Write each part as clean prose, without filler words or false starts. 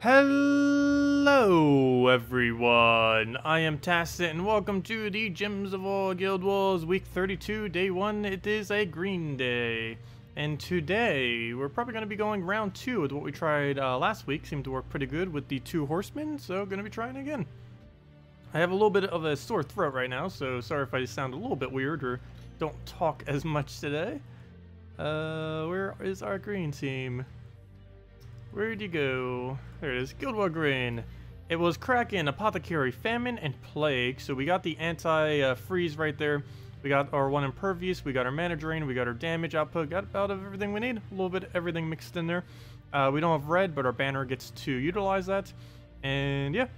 Hello everyone, I am Tacet and welcome to the Gems of All Guild Wars week 32, day 1. It is a green day. And today, we're probably going to be going round 2 with what we tried last week. Seemed to work pretty good with the 2 horsemen, so going to be trying again. I have a little bit of a sore throat right now, so sorry if I sound a little bit weird or don't talk as much today. Where is our green team? Where'd you go? There it is. Guild War Green. It was Kraken, Apothecary, Famine, and Plague. So we got the anti-freeze right there. We got our 1 impervious. We got our mana drain. We got our damage output. Got about everything we need. A little bit of everything mixed in there. We don't have red, but our banner gets to utilize that. And yeah,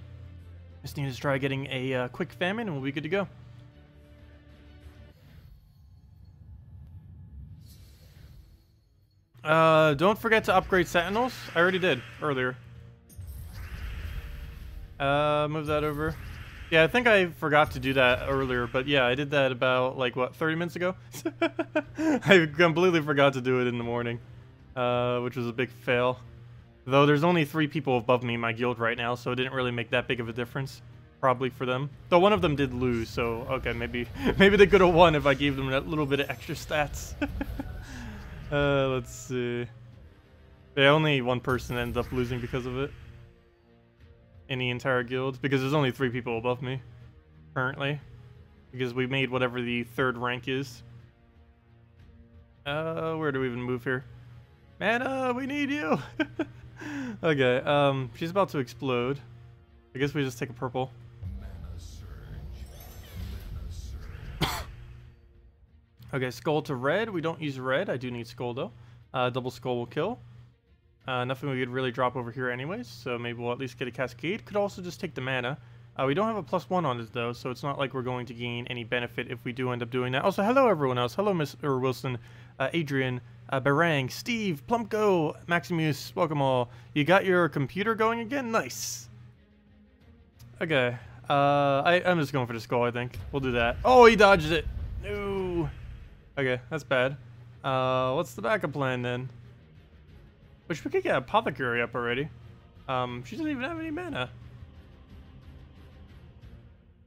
just need to try getting a quick famine, and we'll be good to go. Don't forget to upgrade Sentinels. I already did earlier. Move that over. Yeah, I think I forgot to do that earlier, but yeah, I did that about, like, what, 30 minutes ago? I completely forgot to do it in the morning, which was a big fail. Though there's only 3 people above me in my guild right now, so it didn't really make that big of a difference, probably, for them. Though one of them did lose, so, okay, maybe they could have won if I gave them that little bit of extra stats. Let's see. Yeah, only one person ends up losing because of it. In the entire guild. Because there's only 3 people above me. Currently. Because we made whatever the 3rd rank is. Where do we even move here? Mana, we need you! Okay, she's about to explode. I guess we just take a purple. Okay, skull to red. We don't use red. I do need skull though. Double skull will kill. Nothing we could really drop over here anyways, so maybe we'll at least get a cascade. Could also just take the mana. We don't have a +1 on this though, so it's not like we're going to gain any benefit if we do end up doing that. Also, hello everyone else. Hello Mr. Wilson, Adrian, Barang, Steve, Plumko, Maximuse, welcome all. You got your computer going again? Nice. Okay, I'm just going for the skull, I think. We'll do that. Oh, he dodged it. No. Okay, that's bad. What's the backup plan then? Wish we could get Apothecary up already. She doesn't even have any mana.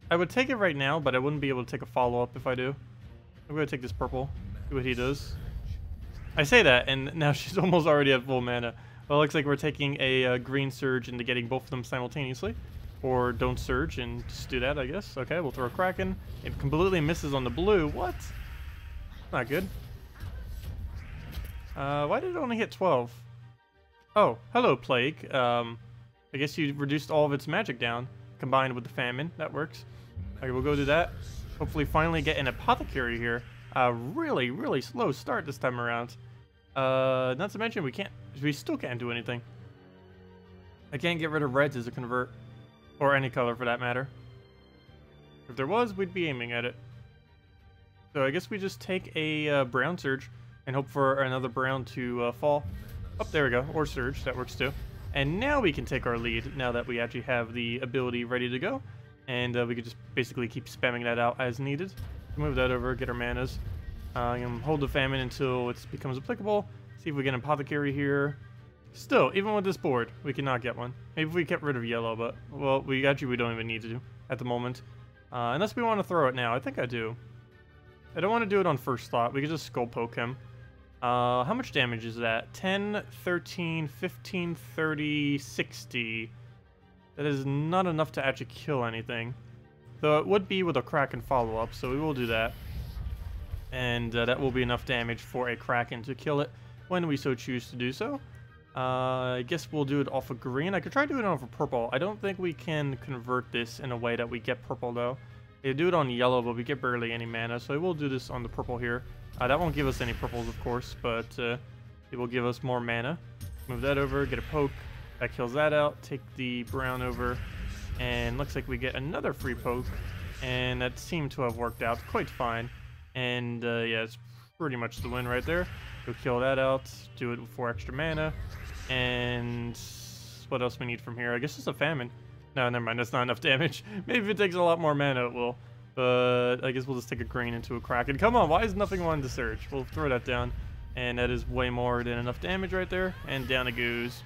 I would take it right now, but I wouldn't be able to take a follow-up if I do. I'm gonna take this purple, see what he does. I say that, and now she's almost already at full mana. Well, it looks like we're taking a green surge into getting both of them simultaneously. Or don't surge and just do that, I guess. Okay, we'll throw a Kraken. It completely misses on the blue. What? Not good. Why did it only hit 12? Oh, hello, Plague. I guess you reduced all of its magic down, combined with the Famine. That works. Okay, we'll go do that. Hopefully finally get an Apothecary here. Really, really slow start this time around. Not to mention we still can't do anything. I can't get rid of reds as a convert. Or any color for that matter. If there was, we'd be aiming at it. So I guess we just take a brown surge and hope for another brown to fall. Oh, there we go. Or surge. That works too. And now we can take our lead now that we actually have the ability ready to go. And we could just basically keep spamming that out as needed. Move that over, get our manas. Hold the famine until it becomes applicable. See if we get an Apothecary here. Still, even with this board, we cannot get one. Maybe if we get rid of yellow, but, well, we don't even need to at the moment. Unless we want to throw it now. I think I do. I don't want to do it on first thought. We could just skull poke him. How much damage is that? 10, 13, 15, 30, 60. That is not enough to actually kill anything. Though it would be with a Kraken follow-up, so we will do that. And that will be enough damage for a Kraken to kill it when we so choose to do so. I guess we'll do it off of green. I could try doing it off of purple. I don't think we can convert this in a way that we get purple, though. They do it on yellow, but we get barely any mana, so we'll do this on the purple here. That won't give us any purples, of course, but it will give us more mana. Move that over, get a poke. That kills that out. Take the brown over, and looks like we get another free poke, and that seemed to have worked out quite fine. And yeah, it's pretty much the win right there. Go kill that out, do it with 4 extra mana. And what else we need from here? I guess it's a famine. No, never mind. That's not enough damage. Maybe if it takes a lot more mana, it will. But I guess we'll just take a green into a Kraken. Come on, why is nothing wanting to surge? We'll throw that down. And that is way more than enough damage right there. And down it goes.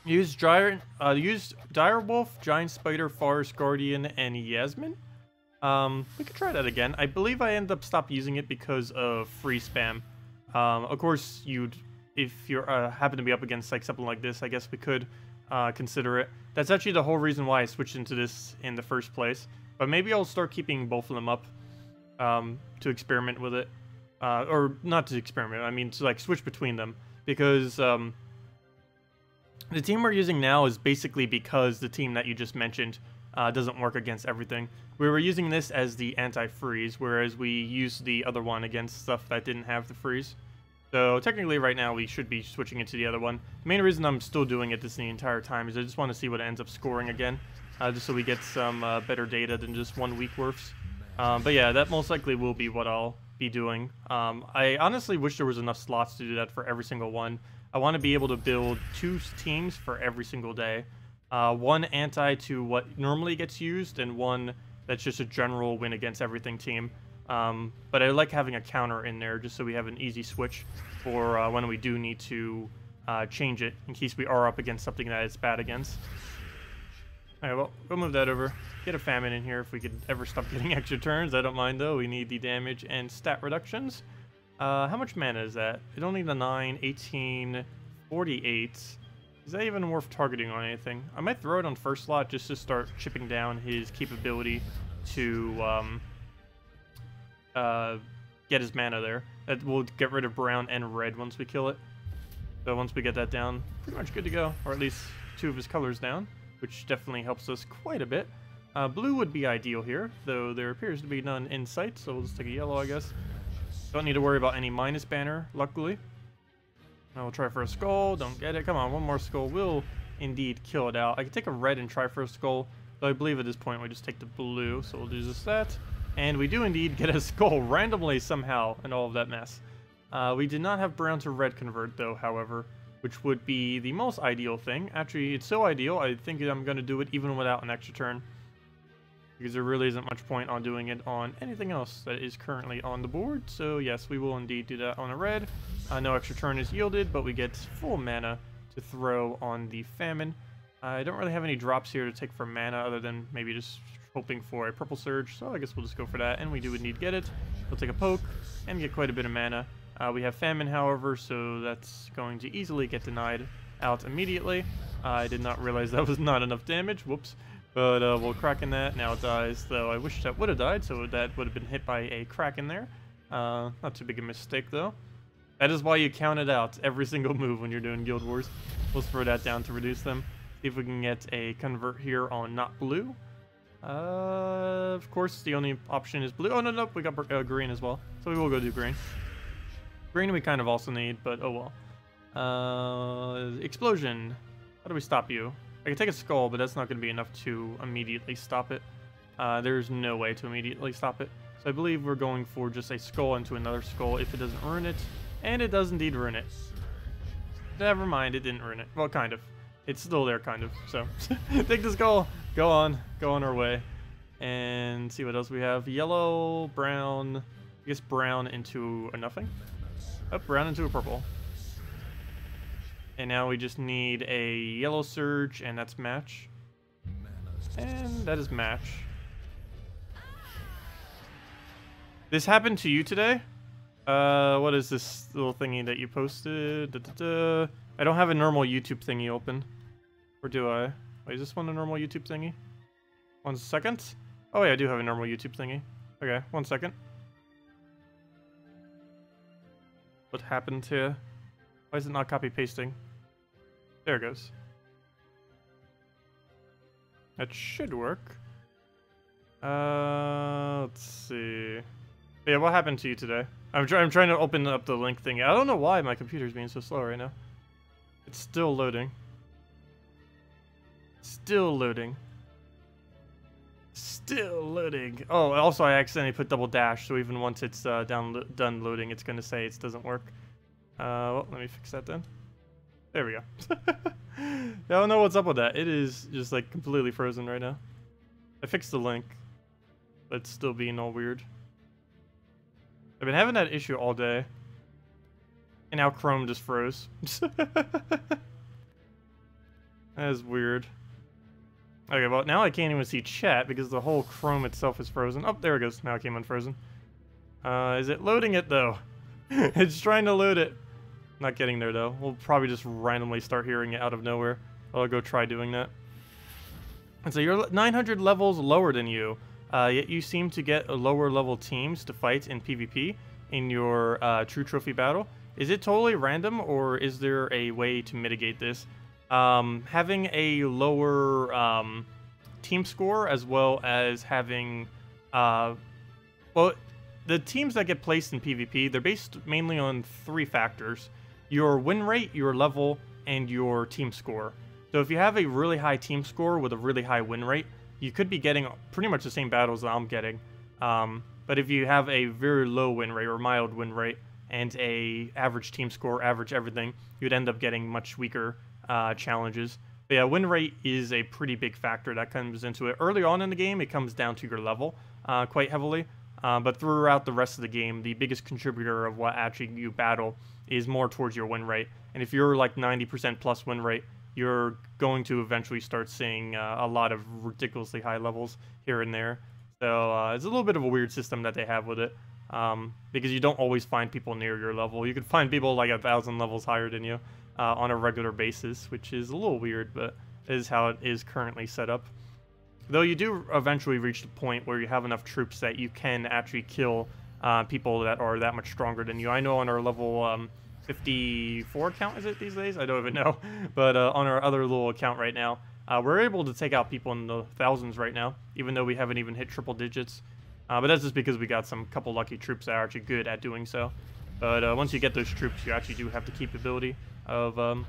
Use Direwolf, Giant Spider, Forest Guardian, and Yasmin. We could try that again. I believe I ended up stopped using it because of free spam. Of course, if you happen to be up against like something like this, I guess we could consider it. That's actually the whole reason why I switched into this in the first place. But maybe I'll start keeping both of them up to experiment with it. Or not to experiment, I mean to like switch between them. Because the team we're using now is basically because the team that you just mentioned doesn't work against everything. We were using this as the anti-freeze, whereas we used the other one against stuff that didn't have the freeze. So technically right now we should be switching it to the other one. The main reason I'm still doing it the entire time is I just want to see what it ends up scoring again. Just so we get some better data than just 1 week worths. But yeah, that most likely will be what I'll be doing. I honestly wish there was enough slots to do that for every single one. I want to be able to build 2 teams for every single day. One anti to what normally gets used, and one that's just a general win against everything team. But I like having a counter in there just so we have an easy switch for when we do need to change it in case we are up against something that it's bad against. Alright, well, we'll move that over. Get a famine in here if we could ever stop getting extra turns. I don't mind though. We need the damage and stat reductions. How much mana is that? It only the 9, 18, 48. Is that even worth targeting on anything? I might throw it on first slot just to start chipping down his capability to get his mana there. That will get rid of brown and red once we kill it. So once we get that down, pretty much good to go. Or at least 2 of his colors down, which definitely helps us quite a bit. Blue would be ideal here, though there appears to be none in sight, so we'll just take a yellow, I guess. Don't need to worry about any minus banner, luckily. Now we'll try for a skull. Don't get it. Come on, one more skull will indeed kill it out. I could take a red and try for a skull, though I believe at this point we just take the blue, so we'll do just that. And we do indeed get a skull randomly somehow in all of that mess. We did not have brown to red convert, though, however, which would be the most ideal thing. Actually, it's so ideal, I think I'm going to do it even without an extra turn, because there really isn't much point on doing it on anything else that is currently on the board. So yes, we will indeed do that on a red. No extra turn is yielded, but we get full mana to throw on the famine. I don't really have any drops here to take for mana other than maybe just hoping for a purple surge, so I guess we'll just go for that, and we do indeed get it. We'll take a poke and get quite a bit of mana. We have famine, however, so that's going to easily get denied out immediately. I did not realize that was not enough damage. Whoops. But we'll Kraken that. Now it dies, though I wish that would have died, so that would have been hit by a Kraken there. Not too big a mistake, though. That is why you count it out every single move when you're doing Guild Wars. We'll throw that down to reduce them. See if we can get a convert here on not blue. Of course, the only option is blue. Oh, no, nope, we got green as well. So we will go do green. Green we kind of also need, but oh well. Explosion. How do we stop you? I can take a skull, but that's not going to be enough to immediately stop it. There's no way to immediately stop it. So I believe we're going for just a skull into another skull if it doesn't ruin it. And it does indeed ruin it. Never mind, it didn't ruin it. Well, kind of. It's still there, kind of. So, take the skull. Go on our way. And see what else we have. Yellow, brown. I guess brown into a nothing. Oh, brown into a purple. And now we just need a yellow surge, and that's match. And that is match. This happened to you today? What is this little thingy that you posted? I don't have a normal YouTube thingy open. Or do I? Wait, is this one a normal YouTube thingy? 1 second. Oh yeah, I do have a normal YouTube thingy. Okay, 1 second. What happened here? Why is it not copy pasting? There it goes. That should work. Let's see. Yeah, what happened to you today? I'm trying to open up the link thing. I don't know why my computer's being so slow right now. It's still loading. Still loading. Still loading. Oh, also I accidentally put double dash, so even once it's done loading, it's gonna say it doesn't work. Well, let me fix that then. There we go. I don't know what's up with that. It is just like completely frozen right now. I fixed the link, but it's still being all weird. I've been having that issue all day, and now Chrome just froze. That is weird. Okay, well, now I can't even see chat because the whole Chrome itself is frozen. Oh, there it goes. Now it came unfrozen. Is it loading it, though? It's trying to load it. Not getting there, though. We'll probably just randomly start hearing it out of nowhere. I'll go try doing that. And so you're 900 levels lower than you, yet you seem to get lower level teams to fight in PvP in your True Trophy battle. Is it totally random, or is there a way to mitigate this? Having a lower team score, as well as having, well, the teams that get placed in PvP, they're based mainly on 3 factors: your win rate, your level, and your team score. So if you have a really high team score with a really high win rate, you could be getting pretty much the same battles that I'm getting. But if you have a very low win rate or mild win rate and a average team score, average everything, you'd end up getting much weaker challenges. But yeah, win rate is a pretty big factor that comes into it. Early on in the game, it comes down to your level quite heavily. But throughout the rest of the game, the biggest contributor of what actually you battle is more towards your win rate. And if you're like 90% plus win rate, you're going to eventually start seeing a lot of ridiculously high levels here and there. So it's a little bit of a weird system that they have with it, because you don't always find people near your level. You could find people like 1,000 levels higher than you on a regular basis, which is a little weird, but it is how it is currently set up. Though you do eventually reach the point where you have enough troops that you can actually kill people that are that much stronger than you. I know on our level 54 account, is it these days? I don't even know. But on our other little account right now, we're able to take out people in the thousands right now, even though we haven't even hit triple digits. But that's just because we got some couple lucky troops that are actually good at doing so. But once you get those troops, you actually do have the capability of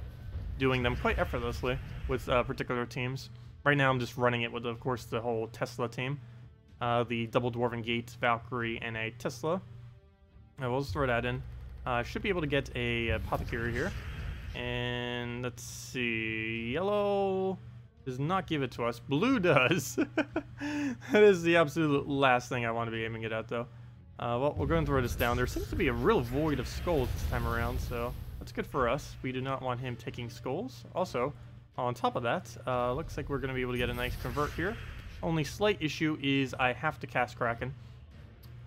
doing them quite effortlessly with particular teams. Right now I'm just running it with, of course, the whole Tesla team. The Double Dwarven Gate, Valkyrie, and a Tesla. We'll just throw that in. Should be able to get a apothecary here. And let's see. Yellow does not give it to us. Blue does. That is the absolute last thing I want to be aiming it at, though. Well, we're going to throw this down. There seems to be a real void of skulls this time around, so that's good for us. We do not want him taking skulls. Also, on top of that, looks like we're going to be able to get a nice convert here. Only slight issue is I have to cast Kraken.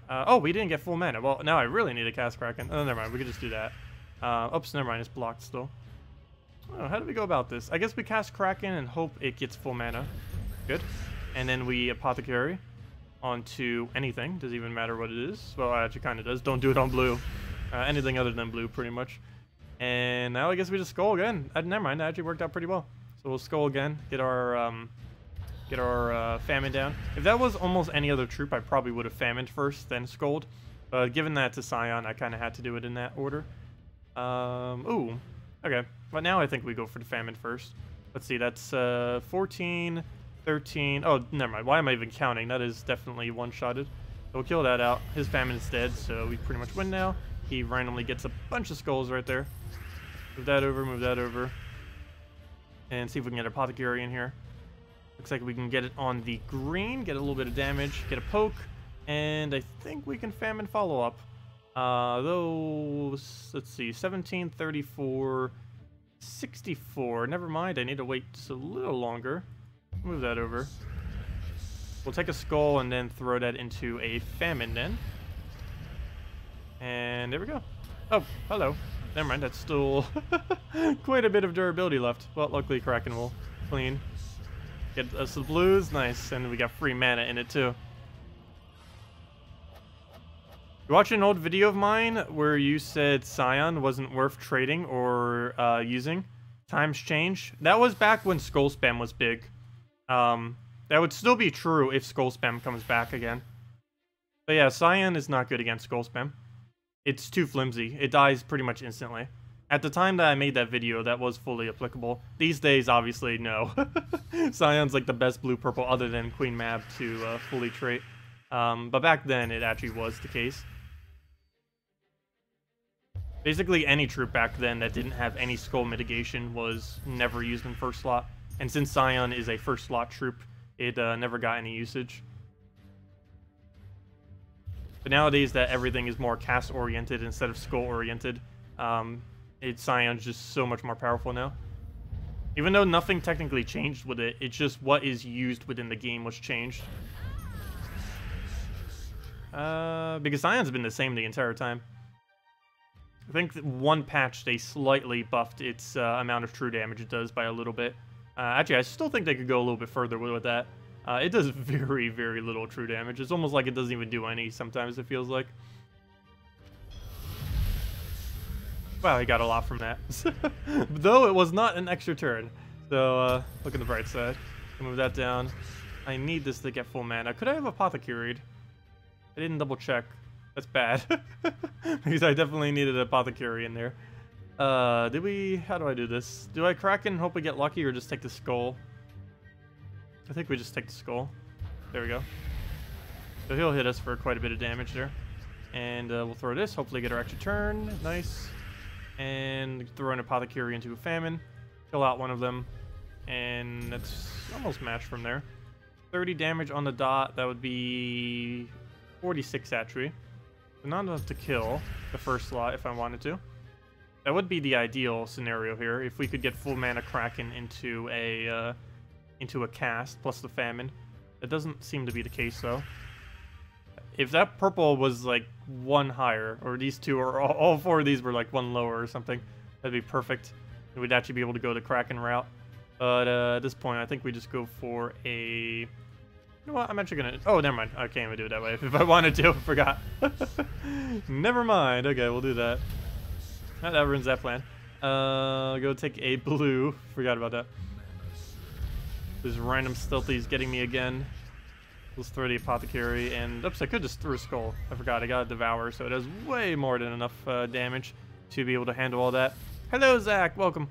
Oh, we didn't get full mana. Well, now I really need to cast Kraken. Oh, never mind. We could just do that. Oops, never mind. It's blocked still. Oh, how do we go about this? I guess we cast Kraken and hope it gets full mana. Good. And then we Apothecary onto anything. Doesn't even matter what it is. Well, it actually kind of does. Don't do it on blue. Anything other than blue, pretty much. And now I guess we just skull again. Never mind. That actually worked out pretty well. So we'll skull again. Get our famine down. If that was almost any other troop, I probably would have famined first, then skulled. But given that to Scion, I kind of had to do it in that order. Ooh. Okay. But now I think we go for the famine first. Let's see, that's 14, 13. Oh, never mind. Why am I even counting? That is definitely one-shotted. So we'll kill that out. His famine is dead, so we pretty much win now. He randomly gets a bunch of skulls right there. Move that over, move that over. And see if we can get Apothecary in here. Looks like we can get it on the green, get a little bit of damage, get a poke, and I think we can famine follow up. Those, let's see, 17, 34, 64. Never mind, I need to wait just a little longer. Move that over. We'll take a skull and then throw that into a famine then. And there we go. Oh, hello. Never mind, that's still quite a bit of durability left. Well, luckily Kraken will clean. Get us the blues, nice, and we got free mana in it too. You watched an old video of mine where you said Scion wasn't worth trading or using. Times change. That was back when Skull Spam was big. That would still be true if Skull Spam comes back again. But yeah, Scion is not good against Skull Spam. It's too flimsy. It dies pretty much instantly. At the time that I made that video, that was fully applicable. These days, obviously, no. Scion's like the best blue-purple other than Queen Mab to fully trait. But back then, it actually was the case. Basically, any troop back then that didn't have any skull mitigation was never used in first slot. And since Scion is a first slot troop, it never got any usage. But nowadays that everything is more cast-oriented instead of skull-oriented, Scion's just so much more powerful now. Even though nothing technically changed with it, it's just what is used within the game was changed. Because Ion's been the same the entire time. I think that one patch they slightly buffed its amount of true damage it does by a little bit. Actually, I still think they could go a little bit further with that. It does very, very little true damage. It's almost like it doesn't even do any sometimes, it feels like. Wow, he got a lot from that. Though it was not an extra turn. So, look at the bright side. Move that down. I need this to get full mana. Could I have apothecaried? I didn't double check. That's bad. Because I definitely needed an apothecary in there. Did we... How do I do this? Do I Kraken and hope we get lucky or just take the skull? I think we just take the skull. There we go. So he'll hit us for quite a bit of damage there. And we'll throw this. Hopefully get our extra turn. Nice. And throw an apothecary into a famine. Kill out one of them. And that's almost matched from there. 30 damage on the dot. That would be 46 actually. So not enough to kill the first slot if I wanted to. That would be the ideal scenario here. If we could get full mana Kraken into a cast plus the famine. That doesn't seem to be the case though. If that purple was like one higher, or these two, or all four of these were like one lower or something, that'd be perfect. We'd actually be able to go the Kraken route. But at this point, I think we just go for a... You know what? I'm actually gonna... Oh, never mind. I can't even do it that way. If I wanted to, I forgot. Never mind. Okay, we'll do that. That ruins that plan. Go take a blue. Forgot about that. This random stealthy's getting me again. Let's throw the apothecary, and oops, I could just throw a skull. I forgot, I got a devour, so it does way more than enough damage to be able to handle all that. Hello, Zach, welcome.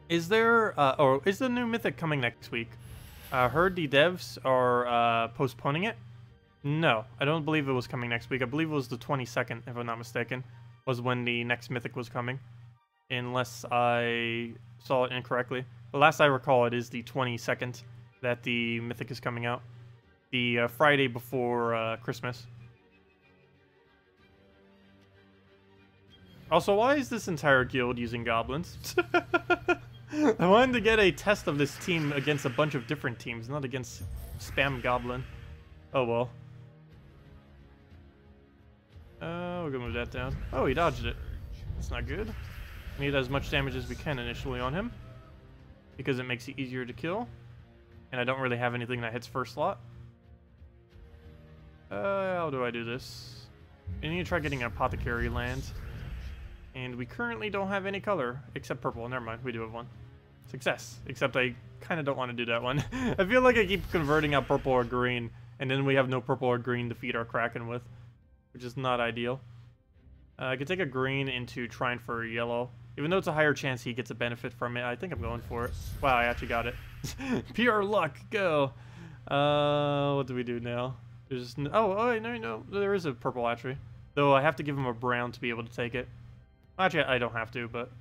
Is there, or is the new mythic coming next week? Heard the devs are postponing it. No, I don't believe it was coming next week. I believe it was the 22nd, if I'm not mistaken, was when the next mythic was coming. Unless I saw it incorrectly. The last I recall, it is the 22nd that the mythic is coming out. The Friday before Christmas. Also, why is this entire guild using goblins? I wanted to get a test of this team against a bunch of different teams, not against spam goblin. Oh well. We're gonna move that down. Oh, he dodged it. That's not good. We need as much damage as we can initially on him, because it makes it easier to kill. And I don't really have anything that hits first slot. How do I do this? I need to try getting an apothecary land. And we currently don't have any color except purple. Never mind, we do have one. Success. Except I kind of don't want to do that one. I feel like I keep converting out purple or green, and then we have no purple or green to feed our Kraken with, which is not ideal. I could take a green into trying for a yellow. Even though it's a higher chance he gets a benefit from it, I think I'm going for it. Wow, I actually got it. Pure luck, go. What do we do now? There's no, there is a purple actually. Though I have to give him a brown to be able to take it. Actually, I don't have to, but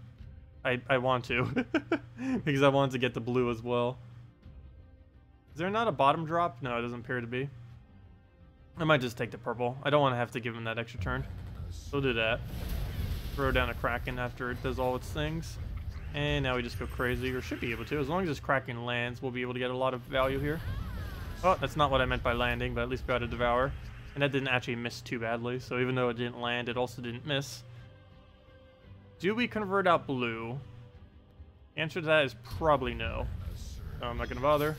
I want to. Because I wanted to get the blue as well. Is there not a bottom drop? No, it doesn't appear to be. I might just take the purple. I don't want to have to give him that extra turn. So we'll do that. Throw down a Kraken after it does all its things. And now we just go crazy, or should be able to. As long as this Kraken lands, we'll be able to get a lot of value here. Oh, that's not what I meant by landing, but at least we got a Devour. And that didn't actually miss too badly, so even though it didn't land, it also didn't miss. Do we convert out blue? The answer to that is probably no. So I'm not going to bother.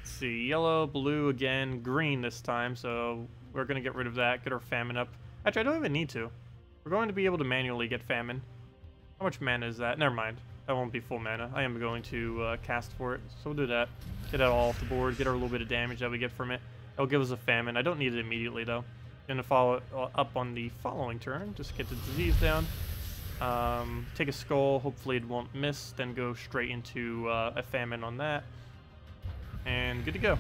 Let's see, yellow, blue again, green this time, so we're going to get rid of that, get our famine up. Actually, I don't even need to. We're going to be able to manually get famine. How much mana is that? Never mind. That won't be full mana. I am going to cast for it, so we'll do that. Get that all off the board, get our little bit of damage that we get from it. It'll give us a famine. I don't need it immediately, though. Gonna follow it up on the following turn. Just get the disease down. Take a skull. Hopefully it won't miss. Then go straight into a famine on that. And good to go.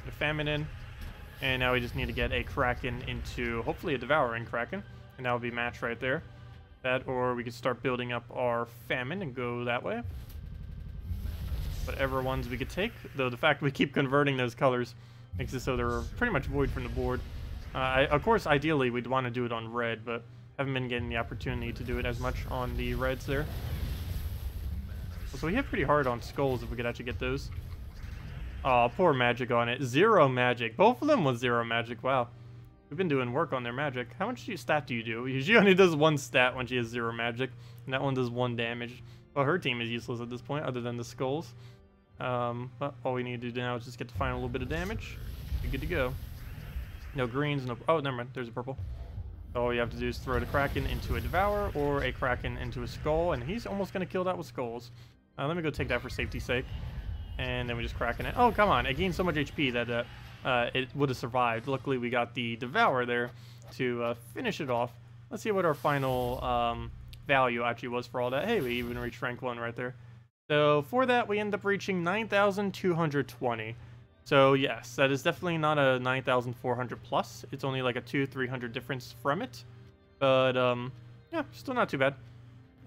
Get a famine in. And now we just need to get a Kraken into, hopefully a Devouring Kraken. And that will be match right there. That, or we could start building up our famine and go that way. Whatever ones we could take. Though the fact we keep converting those colors makes it so they're pretty much void from the board. Of course, ideally, we'd want to do it on red, but haven't been getting the opportunity to do it as much on the reds there. So we hit pretty hard on skulls if we could actually get those. Oh, poor magic on it. 0 magic. Both of them was 0 magic. Wow. We've been doing work on their magic. How much stat do you do? She only does 1 stat when she has 0 magic. And that one does 1 damage. Well, her team is useless at this point, other than the skulls. But all we need to do now is just get the final little bit of damage. We're good to go. No greens, no... Oh, never mind. There's a purple. All you have to do is throw the Kraken into a Devour or a Kraken into a Skull, and he's almost going to kill that with Skulls. Let me go take that for safety's sake. And then we just Kraken it. Oh, come on. It gained so much HP that it would have survived. Luckily, we got the Devour there to finish it off. Let's see what our final value actually was for all that. Hey, we even reached rank 1 right there. So for that, we end up reaching 9,220. So yes, that is definitely not a 9,400 plus. It's only like a 200-300 difference from it. But yeah, still not too bad.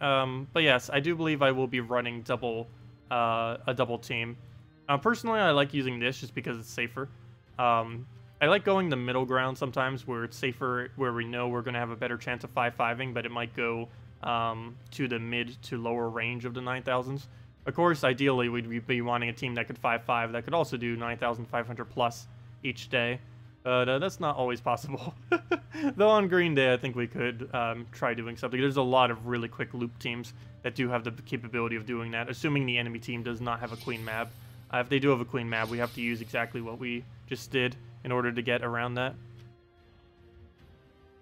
But yes, I do believe I will be running a double team. Personally, I like using this just because it's safer. I like going the middle ground sometimes where it's safer, where we know we're going to have a better chance of 5-5ing, but it might go to the mid to lower range of the 9,000s. Of course, ideally, we'd be wanting a team that could 5-5 that could also do 9,500 plus each day. But that's not always possible. Though on Green Day, I think we could try doing something. There's a lot of really quick loop teams that do have the capability of doing that, assuming the enemy team does not have a Queen Mab. If they do have a Queen Mab, we have to use exactly what we just did in order to get around that.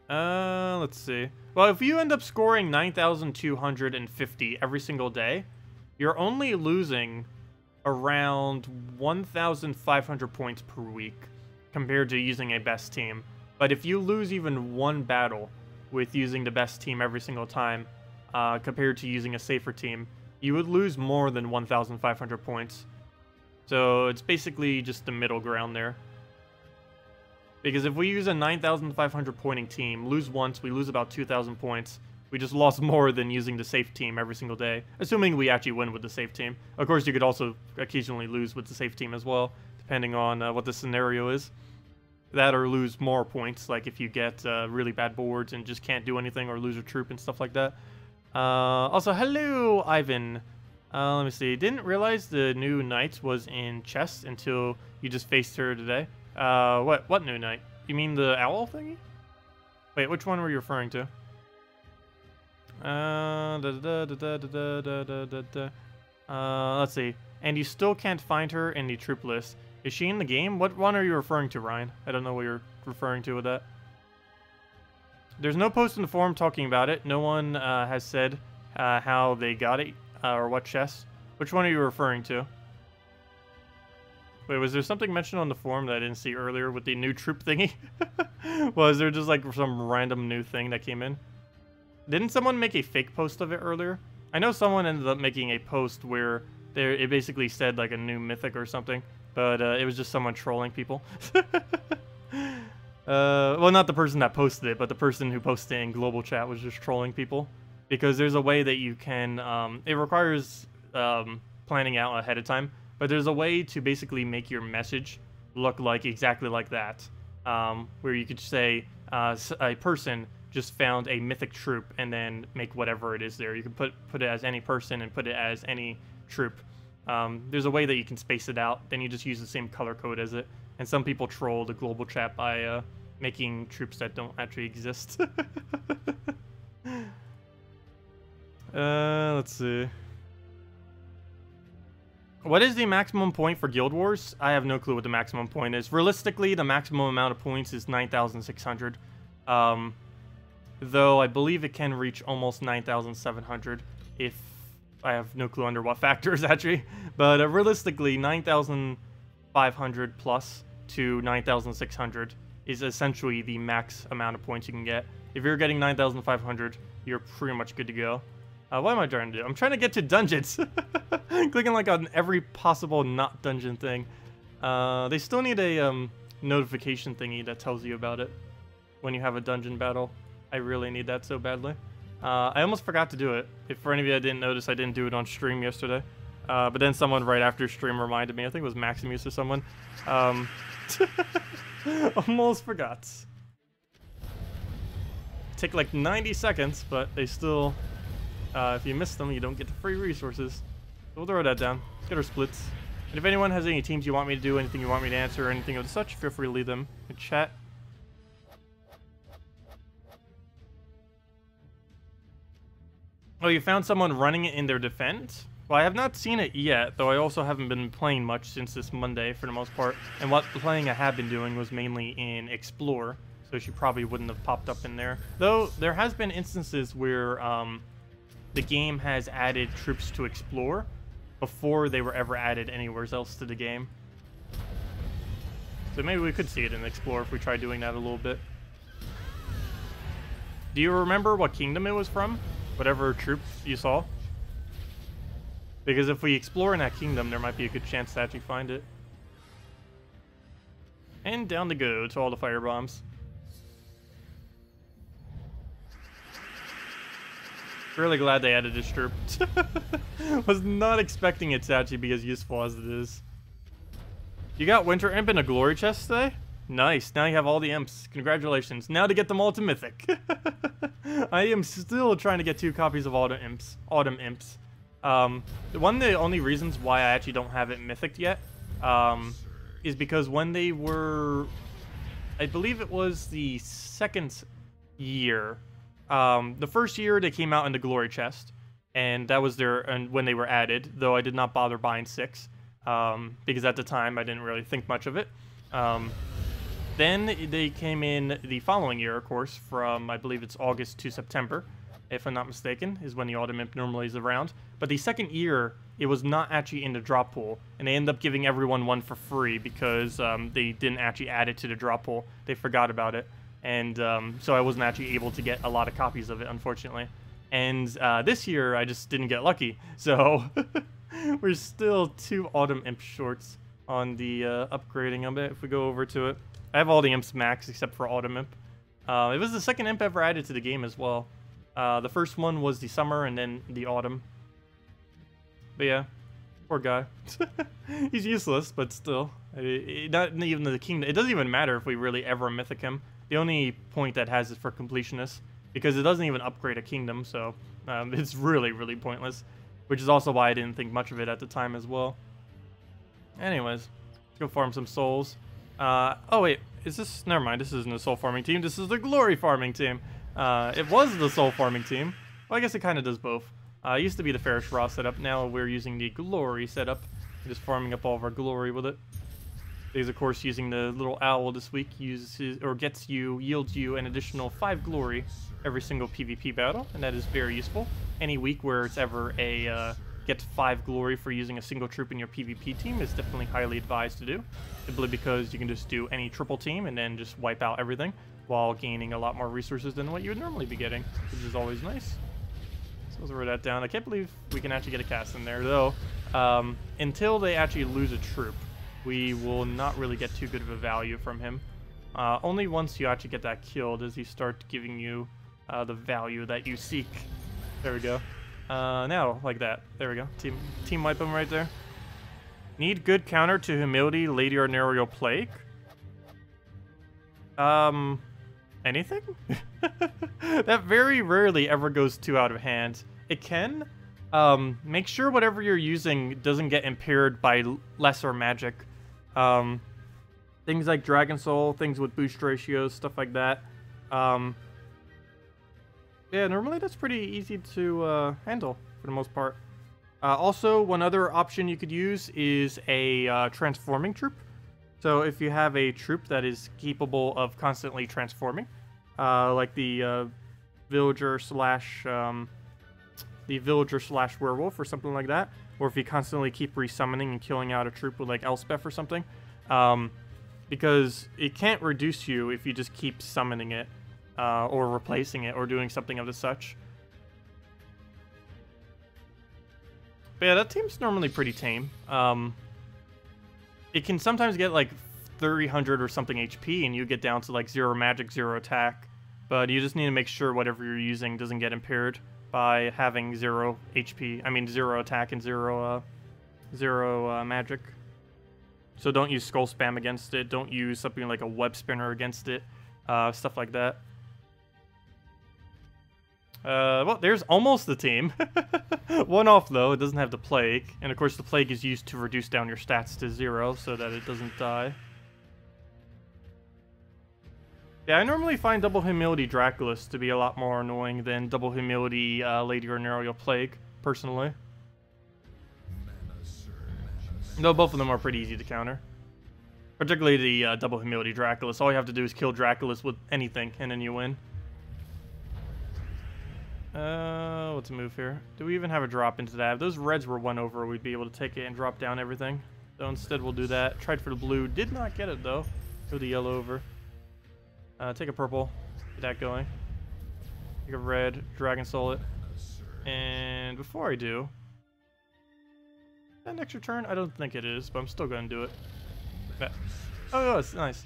Let's see. Well, if you end up scoring 9,250 every single day, you're only losing around 1,500 points per week compared to using a best team. But if you lose even 1 battle with using the best team every single time, compared to using a safer team, you would lose more than 1,500 points. So it's basically just the middle ground there. Because if we use a 9,500 pointing team, lose once, we lose about 2,000 points. We just lost more than using the safe team every single day, assuming we actually win with the safe team. Of course, you could also occasionally lose with the safe team as well, depending on what the scenario is. That or lose more points, like if you get really bad boards and just can't do anything, or lose a troop and stuff like that. Also, hello, Ivan. Let me see. Didn't realize the new knight was in chest until you just faced her today. What new knight? You mean the owl thingy? Wait, which one were you referring to? Let's see. And you still can't find her in the troop list. Is she in the game? What one are you referring to, Ryan? I don't know what you're referring to with that. There's no post in the forum talking about it. No one has said how they got it or what chest. Which one are you referring to? Wait, was there something mentioned on the forum that I didn't see earlier with the new troop thingy? Was there just like some random new thing that came in? Didn't someone make a fake post of it earlier? I know someone ended up making a post where it basically said like a new mythic or something, but it was just someone trolling people. Well, not the person that posted it, but the person who posted it in global chat was just trolling people. Because there's a way that you can, it requires planning out ahead of time, but there's a way to basically make your message look like exactly like that. Where you could say a person just found a mythic troop and then make whatever it is there. You can put it as any person and put it as any troop. There's a way that you can space it out. Then you just use the same color code as it. And some people troll the global chat by making troops that don't actually exist. Let's see. What is the maximum point for Guild Wars? I have no clue what the maximum point is. Realistically, the maximum amount of points is 9,600. Though I believe it can reach almost 9,700 if I have no clue under what factors actually. But realistically, 9,500 plus to 9,600 is essentially the max amount of points you can get. If you're getting 9,500, you're pretty much good to go. What am I trying to do? I'm trying to get to dungeons. Clicking like on every possible not dungeon thing. They still need a notification thingy that tells you about it when you have a dungeon battle. I really need that so badly. I almost forgot to do it. If for any of you that didn't notice, I didn't do it on stream yesterday. But then someone right after stream reminded me. I think it was Maximuse or someone. Almost forgot. Take like 90 seconds, but they still... if you miss them, you don't get the free resources. we'll throw that down. Let's get our splits. And if anyone has any teams you want me to do, anything you want me to answer, or anything of such, feel free to leave them in chat. Oh, you found someone running it in their defense? Well, I have not seen it yet, though I also haven't been playing much since this Monday for the most part. And what playing I have been doing was mainly in Explore, so she probably wouldn't have popped up in there. Though, there has been instances where the game has added troops to Explore before they were ever added anywhere else to the game. So maybe we could see it in Explore if we try doing that a little bit. Do you remember what kingdom it was from? Whatever troop you saw? Because if we explore in that kingdom, there might be a good chance to actually find it. And down to go to all the firebombs. Really glad they added this troop. Was not expecting it to actually be as useful as it is. You got Winter Imp in a glory chest today? Nice, now you have all the imps. Congratulations. Now to get them all to Mythic. I am still trying to get 2 copies of Autumn Imps. One of the only reasons why I actually don't have it Mythic yet is because when they were, I believe it was the 2nd year. The first year they came out in the glory chest, and that was when they were added, though I did not bother buying 6 because at the time I didn't really think much of it. Then they came in the following year, of course, from I believe it's August to September, if I'm not mistaken, is when the Autumn Imp normally is around. But the 2nd year, it was not actually in the drop pool, and they ended up giving everyone one for free because they didn't actually add it to the drop pool. They forgot about it, and so I wasn't actually able to get a lot of copies of it, unfortunately. And this year, I just didn't get lucky, so we're still 2 Autumn Imp shorts on the upgrading of it. If we go over to it, I have all the imps max except for Autumn Imp. It was the 2nd imp ever added to the game as well. The first one was the summer and then the autumn. But yeah, poor guy. He's useless, but still. Not even the kingdom. It doesn't even matter if we really ever mythic him. The only point that has is for completionists, because it doesn't even upgrade a kingdom, so it's really, really pointless. Which is also why I didn't think much of it at the time as well. Anyways, let's go farm some souls. Oh wait, is this... Never mind, this isn't a soul farming team. This is the glory farming team. It was the soul farming team. Well, I guess it kind of does both. It used to be the Ferris Raw setup. Now we're using the glory setup. We're just farming up all of our glory with it. Because, of course, using the little owl this week yields you an additional 5 glory every single PvP battle, and that is very useful. Any week where it's ever a get 5 glory for using a single troop in your PvP team is definitely highly advised to do, simply because you can just do any triple team and then just wipe out everything while gaining a lot more resources than what you would normally be getting, which is always nice. So let's throw that down. I can't believe we can actually get a cast in there, though. Until they actually lose a troop, we will not really get too good of a value from him. Only once you actually get that kill does he start giving you the value that you seek. There we go. Now, like that. There we go. Team wipe him right there. Need good counter to Humility, Lady Arnarial Plague? Anything? That very rarely ever goes too out of hand. It can. Make sure whatever you're using doesn't get impaired by lesser magic. Things like Dragon Soul, things with boost ratios, stuff like that. Yeah, normally that's pretty easy to handle for the most part. Also, one other option you could use is a transforming troop. So if you have a troop that is capable of constantly transforming, like the villager slash werewolf or something like that, or if you constantly keep resummoning and killing out a troop with like Elspeth or something, because it can't reduce you if you just keep summoning it. Or replacing it, or doing something of the such. But yeah, that team's normally pretty tame. It can sometimes get like 300 or something HP, and you get down to like 0 magic, 0 attack. But you just need to make sure whatever you're using doesn't get impaired by having 0 HP. I mean 0 attack and 0 magic. So don't use Skull Spam against it. Don't use something like a Web Spinner against it. Stuff like that. Well, there's almost the team. One off, though. It doesn't have the plague. And, of course, the plague is used to reduce down your stats to 0 so that it doesn't die. Yeah, I normally find double humility Draculus to be a lot more annoying than double humility Lady Ornarial Plague, personally. Though both of them are pretty easy to counter. Particularly the double humility Draculus. All you have to do is kill Draculus with anything, and then you win. What's a move here? Do we even have a drop into that? If those reds were won over, we'd be able to take it and drop down everything. So instead we'll do that. Tried for the blue. Did not get it, though. Throw the yellow over. Take a purple. Get that going. Take a red. Dragon Soul it. And before I do... Is that an extra turn? I don't think it is, but I'm still going to do it. Oh, it's nice.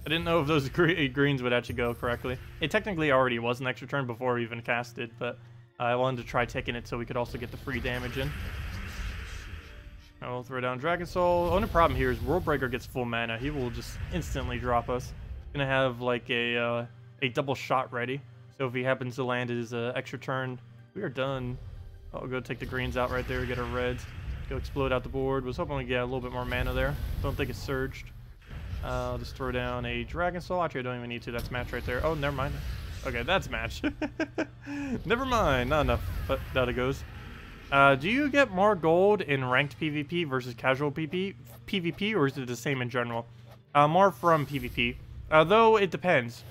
I didn't know if those greens would actually go correctly. It technically already was an extra turn before we even cast it, but I wanted to try taking it so we could also get the free damage in. I'll throw down Dragon Soul. The only problem here is World Breaker gets full mana. He will just instantly drop us. Gonna have like a double shot ready. So if he happens to land his extra turn, we are done. I'll go take the greens out right there, get our reds. Go explode out the board. Was hoping we get a little bit more mana there. Don't think it's surged. I'll just throw down a Dragon Soul. Actually, I don't even need to. That's match right there. Oh, never mind. Okay, that's match. Never mind. Not enough. But down it goes. Do you get more gold in ranked PvP versus casual PvP, or is it the same in general? More from PvP. Though it depends.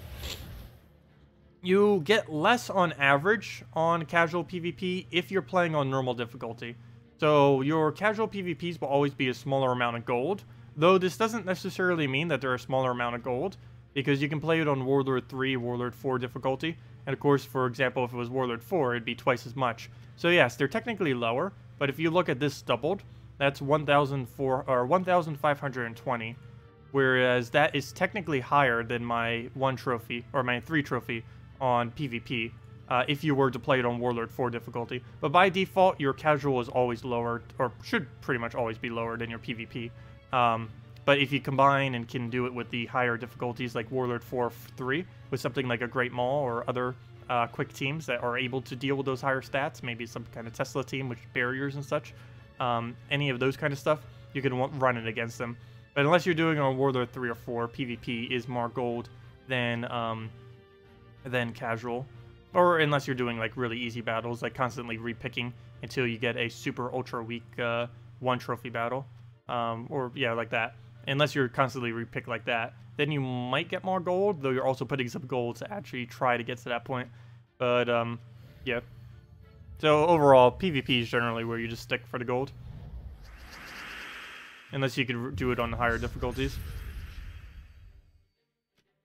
You get less on average on casual PvP if you're playing on normal difficulty. So your casual PvPs will always be a smaller amount of gold, though this doesn't necessarily mean that they're a smaller amount of gold, because you can play it on Warlord 3, Warlord 4 difficulty, and of course, for example, if it was Warlord 4, it'd be twice as much. So yes, they're technically lower, but if you look at this doubled, that's 1,520, whereas that is technically higher than my 1 trophy, or my 3 trophy on PvP. If you were to play it on Warlord 4 difficulty. But by default, your casual is always lower, or should pretty much always be lower than your PvP. But if you combine and can do it with the higher difficulties like Warlord 4-3, with something like a Great Maul or other quick teams that are able to deal with those higher stats, maybe some kind of Tesla team with barriers and such, any of those kind of stuff, you can run it against them. But unless you're doing it on Warlord 3 or 4, PvP is more gold than casual. Or unless you're doing like really easy battles, like constantly repicking until you get a super ultra weak 1 trophy battle. Or yeah, like that. Unless you're constantly repick like that, then you might get more gold, though you're also putting some gold to actually try to get to that point. But yeah. So overall, PvP is generally where you just stick for the gold. Unless you could do it on higher difficulties.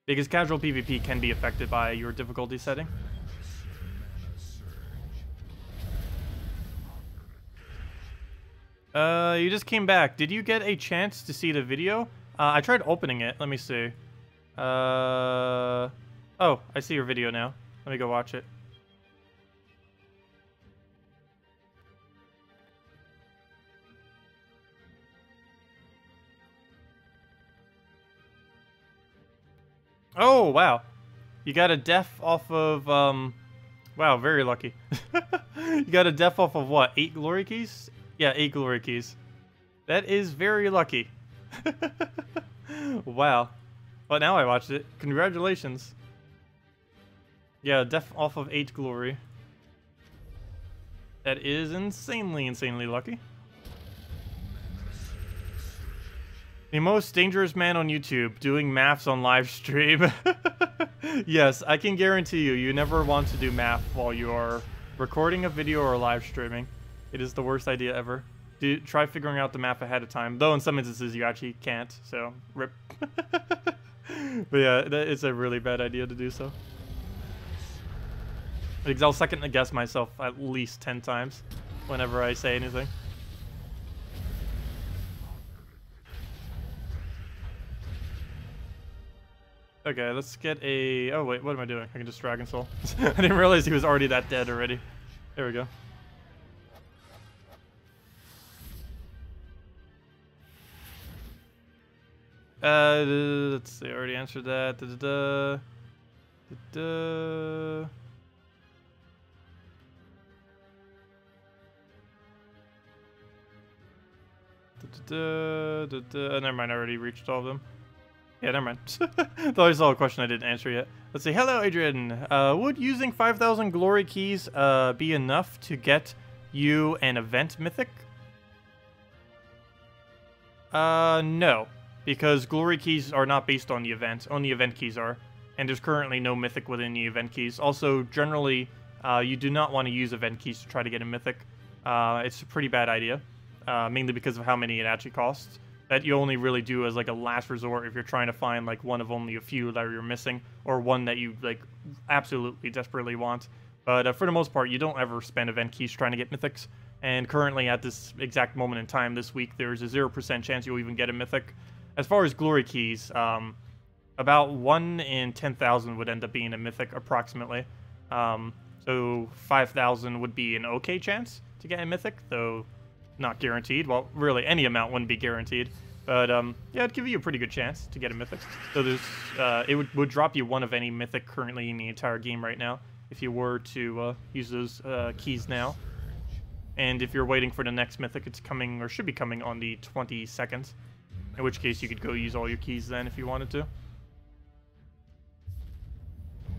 Because casual PvP can be affected by your difficulty setting. You just came back. Did you get a chance to see the video? I tried opening it. Let me see. Oh, I see your video now. Let me go watch it. Oh, wow. You got a def off of, wow, very lucky. You got a def off of what? 8 glory keys? Yeah, 8 glory keys. That is very lucky. Wow. Well, now I watched it. Congratulations. Yeah, def off of 8 glory. That is insanely, insanely lucky. The most dangerous man on YouTube, doing maths on live stream. Yes, I can guarantee you, you never want to do math while you are recording a video or live streaming. It is the worst idea ever. Try figuring out the math ahead of time, though in some instances you actually can't, so rip. But yeah, it's a really bad idea to do so. Because I'll second guess myself at least 10 times whenever I say anything. Okay, let's get a... Oh wait, what am I doing? I can just Dragon Soul. I didn't realize he was already that dead already. There we go. Let's see, I already answered that. Never mind, I already reached all of them. Yeah, never mind. Thought I saw a question I didn't answer yet. Let's see. Hello, Adrian. Would using 5,000 glory keys be enough to get you an event mythic? No. Because glory keys are not based on the event. Only event keys are. And there's currently no mythic within the event keys. Also, generally, you do not want to use event keys to try to get a mythic. It's a pretty bad idea. Mainly because of how many it actually costs. That you only really do as like a last resort if you're trying to find like one of only a few that you're missing, or one that you like absolutely desperately want. But for the most part, you don't ever spend event keys trying to get mythics. And currently at this exact moment in time this week, there's a 0% chance you'll even get a mythic. As far as glory keys, about 1 in 10,000 would end up being a mythic approximately. So 5,000 would be an okay chance to get a mythic, though not guaranteed. Well, really, any amount wouldn't be guaranteed. But, yeah, it'd give you a pretty good chance to get a mythic. So there's, it would drop you one of any mythic currently in the entire game right now, if you were to use those keys now. And if you're waiting for the next mythic, it's coming, or should be coming on the 22nd. In which case, you could go use all your keys then if you wanted to.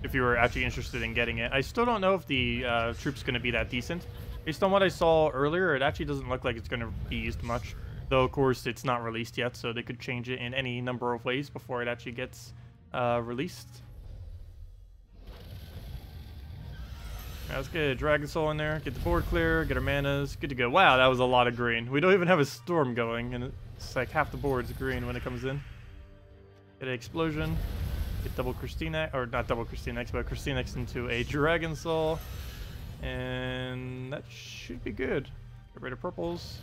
If you were actually interested in getting it. I still don't know if the troop's going to be that decent. Based on what I saw earlier, it actually doesn't look like it's going to be used much. Though, of course, it's not released yet, so they could change it in any number of ways before it actually gets released. Right, let's get a Dragon Soul in there, get the board clear, get our manas, good to go. Wow, that was a lot of green. We don't even have a storm going, and it's like half the board's green when it comes in. Get an Explosion, get double Christina, or not double Christinex, but Christinex into a Dragon Soul. And that should be good. Get rid of purples.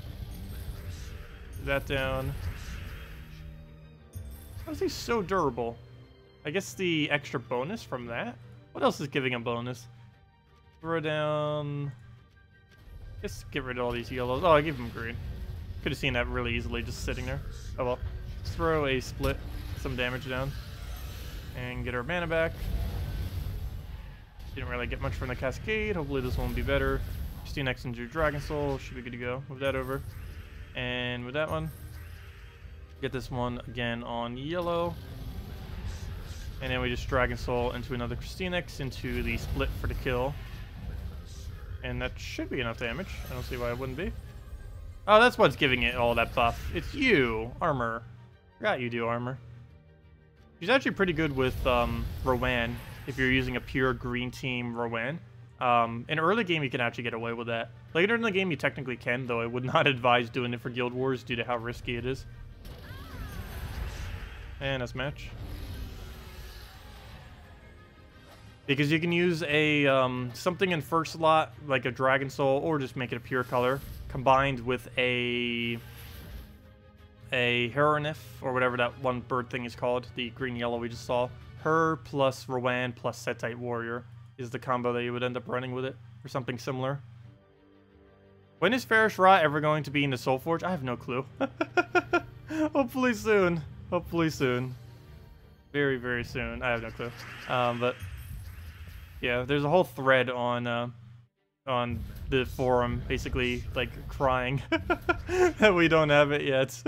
Put that down. How is he so durable? I guess the extra bonus from that? What else is giving a bonus? Throw down... Just get rid of all these yellows. Oh, I gave him green. Could have seen that really easily just sitting there. Oh well. Let's throw a split, some damage down. And get our mana back. Didn't really get much from the Cascade. Hopefully this one will be better. Christine X into Dragon Soul. Should be good to go. Move that over. And with that one, get this one again on yellow. And then we just Dragon Soul into another Christine X into the split for the kill. And that should be enough damage. I don't see why it wouldn't be. Oh, that's what's giving it all that buff. It's you, armor. Forgot you do armor. She's actually pretty good with Rowan. If you're using a pure green team Rowan. In early game, you can actually get away with that. Later in the game, you technically can, though I would not advise doing it for Guild Wars due to how risky it is. And that's match. Because you can use a something in first slot, like a Dragon Soul, or just make it a pure color, combined with a Heronif, or whatever that one bird thing is called, the green-yellow we just saw. Her plus Rowan plus Setite Warrior is the combo that you would end up running with it, or something similar. When is Farish Ra ever going to be in the Soul Forge? I have no clue. Hopefully soon. Hopefully soon. Very, very soon. I have no clue. But yeah, there's a whole thread on the forum, basically like crying that we don't have it yet.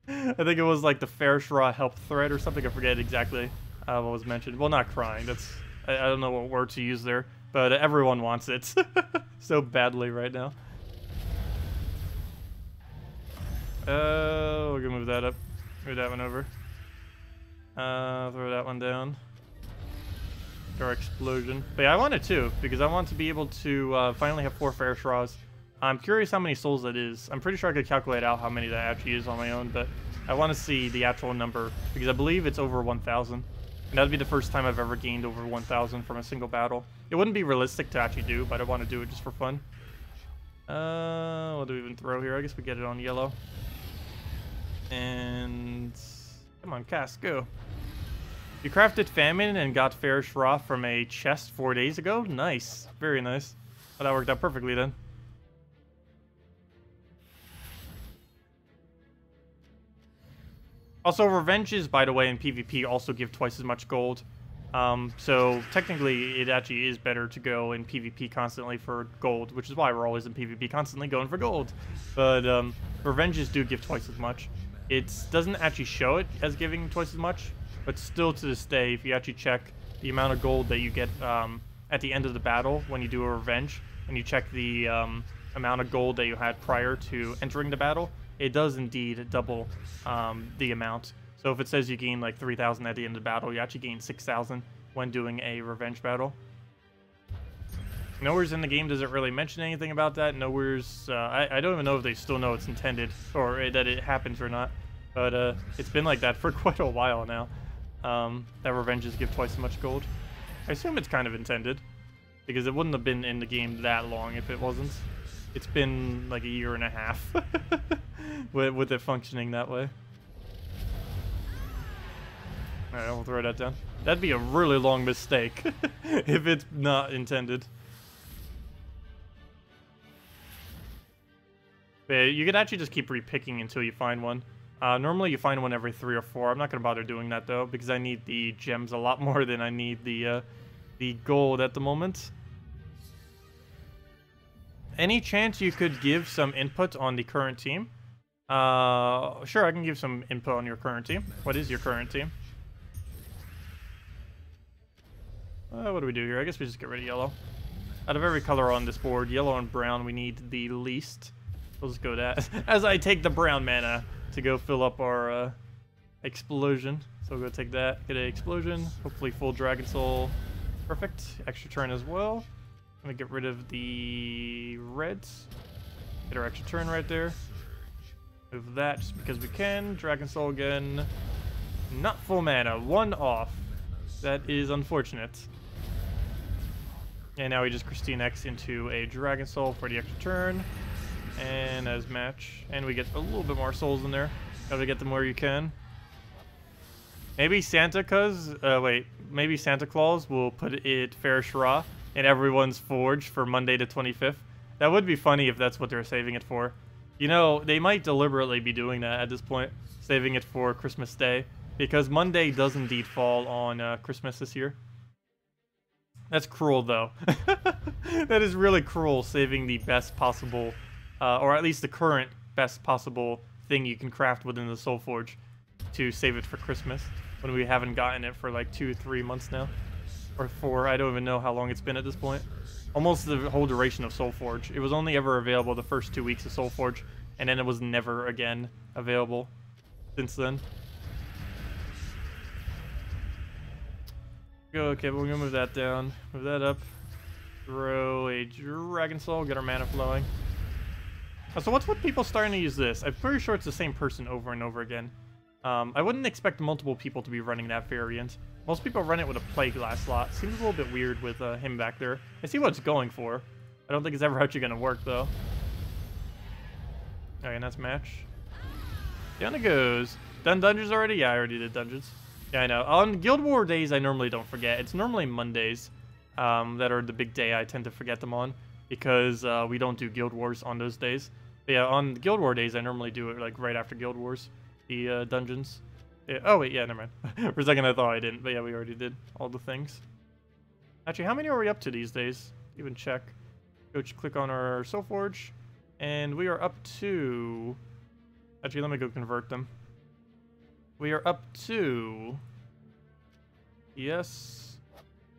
I think it was like the Farish Ra help thread or something. I forget exactly what was mentioned. Well, not crying. That's I don't know what word to use there, but everyone wants it so badly right now. We're gonna move that up. Move that one over. Throw that one down. Our Explosion. But yeah, I want it too, because I want to be able to finally have 4 Farish Ras. I'm curious how many souls that is. I'm pretty sure I could calculate out how many that actually is on my own, but I want to see the actual number, because I believe it's over 1,000. And that would be the first time I've ever gained over 1,000 from a single battle. It wouldn't be realistic to actually do, but I want to do it just for fun. What do we even throw here? I guess we get it on yellow. And... come on, cast, go. You crafted Famine and got Farish Ra from a chest 4 days ago? Nice. Very nice. Well, that worked out perfectly then. Also, Revenges, by the way, in PvP also give twice as much gold. So technically, it actually is better to go in PvP constantly for gold, which is why we're always in PvP constantly going for gold. But revenges do give twice as much. It doesn't actually show it as giving twice as much, but still to this day, if you actually check the amount of gold that you get at the end of the battle when you do a revenge, and you check the amount of gold that you had prior to entering the battle, it does indeed double the amount. So if it says you gain like 3,000 at the end of the battle, you actually gain 6,000 when doing a revenge battle. Nowhere's in the game does it really mention anything about that. Nowhere's, I don't even know if they still know it's intended or that it happens or not. But it's been like that for quite a while now. That revenges give twice as much gold. I assume it's kind of intended, because it wouldn't have been in the game that long if it wasn't. It's been like a year and a half with it functioning that way. Alright, we'll throw that down. That'd be a really long mistake if it's not intended. But yeah, you could actually just keep repicking until you find one. Normally you find one every 3 or 4. I'm not going to bother doing that though, because I need the gems a lot more than I need the gold at the moment. Any chance you could give some input on the current team? Sure, I can give some input on your current team. What is your current team? What do we do here? I guess we just get rid of yellow. Out of every color on this board, yellow and brown, we need the least. We'll just go that. As I take the brown mana to go fill up our explosion. So we'll go take that, get an explosion, hopefully full Dragon Soul. Perfect. Extra turn as well. I'm gonna get rid of the reds. Get our extra turn right there. Move that just because we can. Dragon Soul again. Not full mana. 1 off. That is unfortunate. And now we just Christine X into a Dragon Soul for the extra turn. And as match. And we get a little bit more souls in there. Gotta get them where you can. Maybe maybe Santa Claus will put it Fair Shra in everyone's forge for Monday the 25th. That would be funny if that's what they're saving it for. You know, they might deliberately be doing that at this point. Saving it for Christmas Day. Because Monday does indeed fall on Christmas this year. That's cruel, though. That is really cruel, saving the best possible, or at least the current best possible thing you can craft within the Soul Forge to save it for Christmas, when we haven't gotten it for like 2-3 months now. Or 4, I don't even know how long it's been at this point. Almost the whole duration of Soul Forge. It was only ever available the first 2 weeks of Soul Forge, and then it was never again available since then. Okay, but we're gonna move that down. Move that up. Throw a Dragon Soul, get our mana flowing. So what's with people starting to use this? I'm pretty sure it's the same person over and over again. I wouldn't expect multiple people to be running that variant. Most people run it with a Plague Glass slot. Seems a little bit weird with him back there. I see what it's going for. I don't think it's ever actually gonna work though. Alright, and that's match. Down it goes. Done dungeons already? Yeah, I already did dungeons. Yeah, I know. On Guild War days, I normally don't forget. It's normally Mondays that are the big day I tend to forget them on, because we don't do Guild Wars on those days. But yeah, on Guild War days, I normally do it like right after Guild Wars, the dungeons. Yeah, oh wait, yeah, never mind. For a second I thought I didn't, but yeah, we already did all the things. Actually, how many are we up to these days? Even check. Go click on our Soul Forge, and we are up to... Actually, let me go convert them. We are up to... Yes.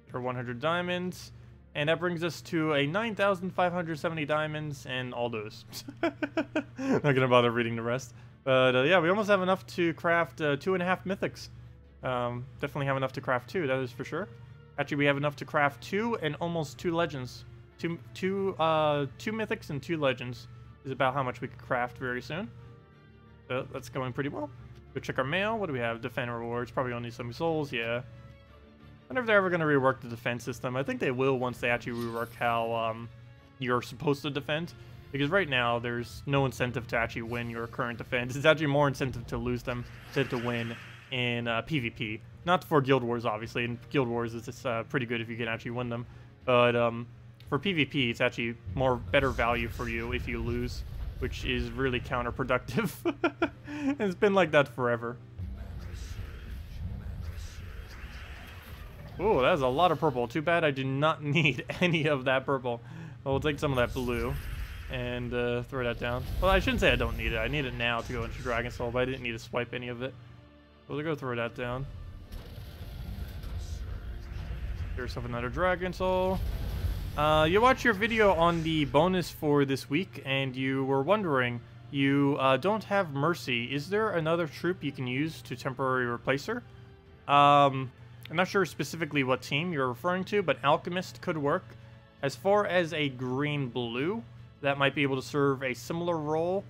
For 100 diamonds. And that brings us to a 9,570 diamonds and all those. Not gonna bother reading the rest. But yeah, we almost have enough to craft 2.5 mythics. Definitely have enough to craft 2, that is for sure. Actually, we have enough to craft 2 and almost 2 legends. Two mythics and 2 legends is about how much we could craft very soon. So that's going pretty well. Go check our mail. What do we have? Defend rewards. Probably only some souls. Yeah. I wonder if they're ever going to rework the defense system. I think they will once they actually rework how you're supposed to defend. Because right now, there's no incentive to actually win your current defense. It's actually more incentive to lose them than to win in PvP. Not for Guild Wars, obviously. In Guild Wars, it's pretty good if you can actually win them. But for PvP, it's actually better value for you if you lose, which is really counterproductive. It's been like that forever. Oh, that's a lot of purple. Too bad I do not need any of that purple. We'll take some of that blue and throw that down. Well, I shouldn't say I don't need it. I need it now to go into Dragon Soul, but I didn't need to swipe any of it. We'll go throw that down. Get yourself another Dragon Soul. You watched your video on the bonus for this week, and you were wondering, you don't have Mercy. Is there another troop you can use to temporarily replace her? I'm not sure specifically what team you're referring to, but Alchemist could work. As far as a green-blue, that might be able to serve a similar role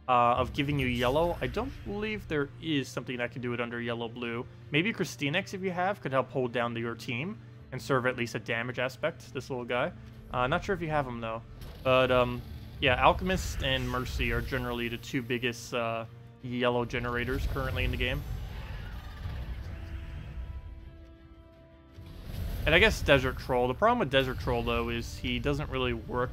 of giving you yellow. I don't believe there is something that can do it under yellow-blue. Maybe KrissTigger, if you have, could help hold down your team and serve at least a damage aspect, this little guy. Not sure if you have him, though. But, yeah, Alchemist and Mercy are generally the two biggest yellow generators currently in the game. And I guess Desert Troll. The problem with Desert Troll, though, is he doesn't really work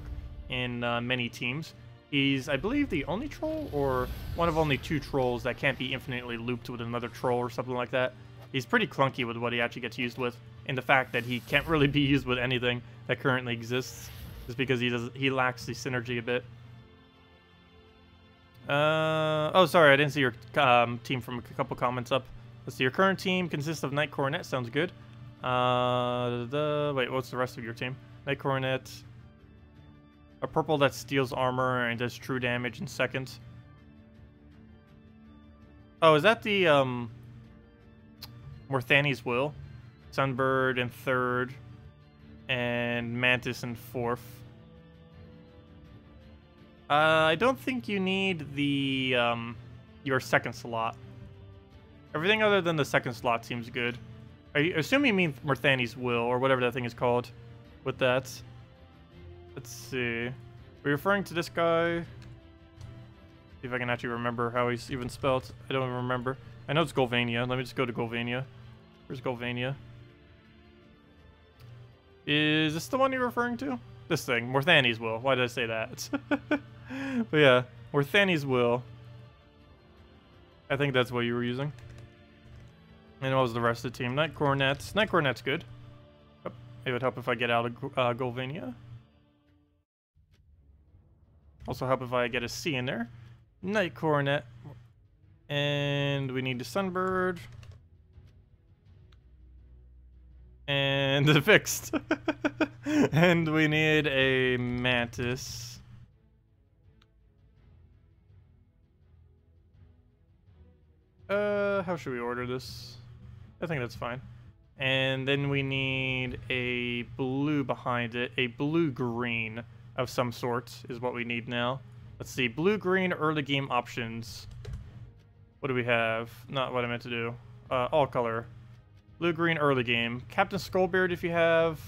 in many teams. He's, I believe, the only troll, or one of only 2 trolls that can't be infinitely looped with another troll or something like that. He's pretty clunky with what he actually gets used with, in the fact that he can't really be used with anything that currently exists, just because he lacks the synergy a bit. Oh, sorry, I didn't see your team from a couple comments up. Let's see, your current team consists of Knight Coronet, sounds good. Wait, what's the rest of your team? Knight Coronet, a purple that steals armor and does true damage in seconds. Oh, is that the Morthani's Will? Sunbird in 3rd, and Mantis in 4th. I don't think you need the your 2nd slot. Everything other than the 2nd slot seems good. I assume you mean Morthani's Will, or whatever that thing is called with that. Let's see. Are you referring to this guy? See if I can actually remember how he's even spelled. I don't even remember. I know it's Golvania. Let me just go to Golvania. Where's Golvania? Is this the one you're referring to? This thing. Morthani's Will. Why did I say that? But yeah. Morthani's Will. I think that's what you were using. And what was the rest of the team? Knight Coronet. Knight Coronet's good. Oh, it would help if I get out of Golvania. Also help if I get a C in there. Knight Coronet. And we need a Sunbird. And fixed. And we need a Mantis. How should we order this? I think that's fine. And then we need a blue behind it. A blue-green of some sort is what we need now. Let's see. Blue-green early game options. What do we have? Not what I meant to do. All color. Blue-green early game. Captain Skullbeard if you have.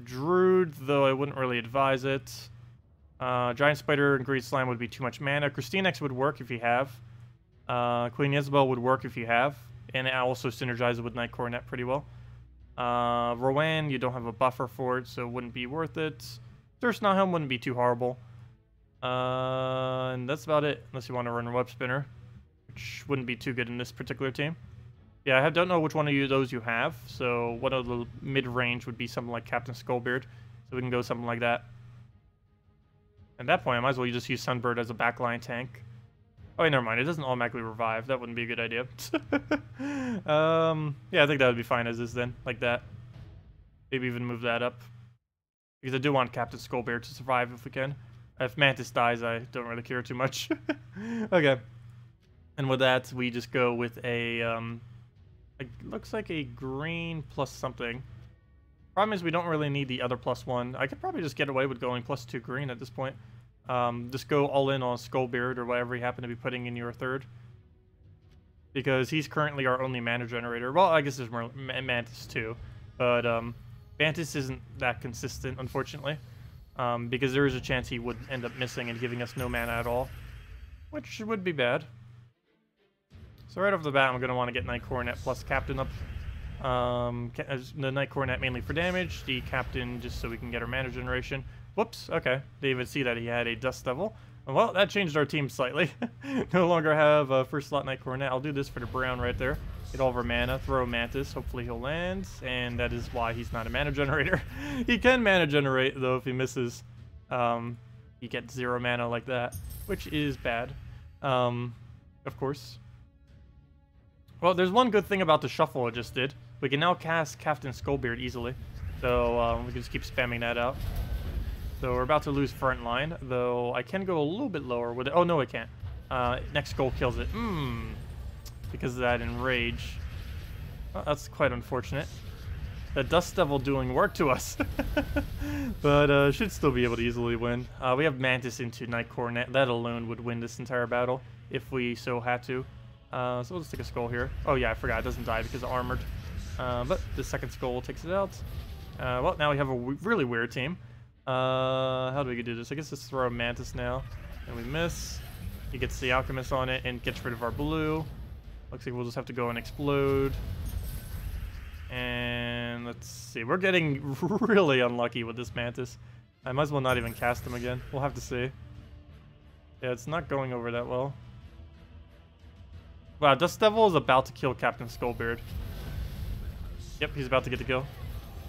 Druid, though I wouldn't really advise it. Giant Spider and Greed Slime would be too much mana. KrissTigger would work if you have. Queen Isabel would work if you have. And it also synergizes with Knight Coronet pretty well. Rowan, you don't have a buffer for it, so it wouldn't be worth it. Thirstnahelm wouldn't be too horrible. And that's about it, unless you want to run a Web Spinner, which wouldn't be too good in this particular team. Yeah, I don't know which one of those you have, so one of the mid-range would be something like Captain Skullbeard, so we can go something like that. At that point, I might as well just use Sunbird as a backline tank. Oh, wait, never mind. It doesn't automatically revive. That wouldn't be a good idea. Yeah, I think that would be fine as is then, like that. Maybe even move that up. Because I do want Captain Skullbeard to survive if we can. If Mantis dies, I don't really care too much. Okay. And with that, we just go with a, it looks like a green plus something. Problem is we don't really need the other +1. I could probably just get away with going +2 green at this point. Just go all in on Skullbeard or whatever you happen to be putting in your 3rd. Because he's currently our only mana generator. Well, I guess there's more Mantis too. But Mantis isn't that consistent, unfortunately. Because there is a chance he would end up missing and giving us no mana at all. Which would be bad. So right off the bat, I'm going to want to get Knight Coronet plus Captain up. The Knight Coronet mainly for damage, the Captain just so we can get our mana generation. Whoops, okay. Didn't even see that he had a Dust Devil. Well, that changed our team slightly. No longer have first slot Night Coronet. I'll do this for the brown right there. Get all of our mana, throw Mantis. Hopefully he'll land, and that is why he's not a mana generator. He can mana generate, though, if he misses. He gets 0 mana like that, which is bad, of course. Well, there's one good thing about the shuffle I just did. We can now cast Captain Skullbeard easily, so we can just keep spamming that out. So we're about to lose front line, though I can go a little bit lower with it. Oh, no, I can't. Next skull kills it. Because of that enrage. Well, that's quite unfortunate. The Dust Devil doing work to us. But should still be able to easily win. We have Mantis into Night Coronet. That alone would win this entire battle if we so had to. So we'll just take a skull here. Oh yeah, I forgot. It doesn't die because of armored. But the second skull takes it out. Well, now we have a really weird team. How do we do this? I guess just throw a Mantis now. And we miss. He gets the Alchemist on it and gets rid of our blue. Looks like we'll just have to go and explode. And let's see. We're getting really unlucky with this Mantis. I might as well not even cast him again. We'll have to see. Yeah, it's not going over that well. Wow, Dust Devil is about to kill Captain Skullbeard. Yep, he's about to get the kill.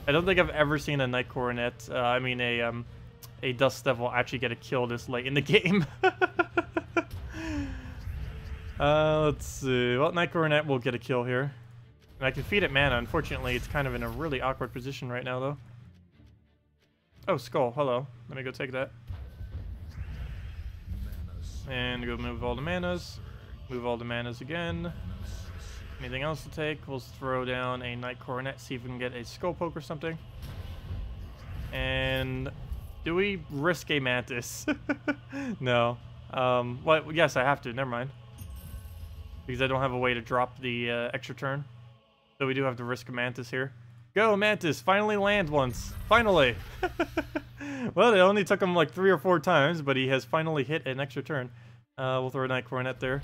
I don't think I've ever seen a Night Coronet, a Dust Devil actually get a kill this late in the game. Let's see. Well, Night Coronet will get a kill here. And I can feed it mana. Unfortunately, it's kind of in a really awkward position right now, though. Oh, Skull. Hello. Let me go take that. And go move all the manas. Move all the manas again. Anything else to take? We'll throw down a Night Coronet, see if we can get a Skull Poke or something. And do we risk a Mantis? No. Well, yes, I have to. Never mind. Because I don't have a way to drop the extra turn. So we do have to risk a Mantis here. Go, Mantis! Finally land once! Finally! Well, it only took him like 3 or 4 times, but he has finally hit an extra turn. We'll throw a Night Coronet there.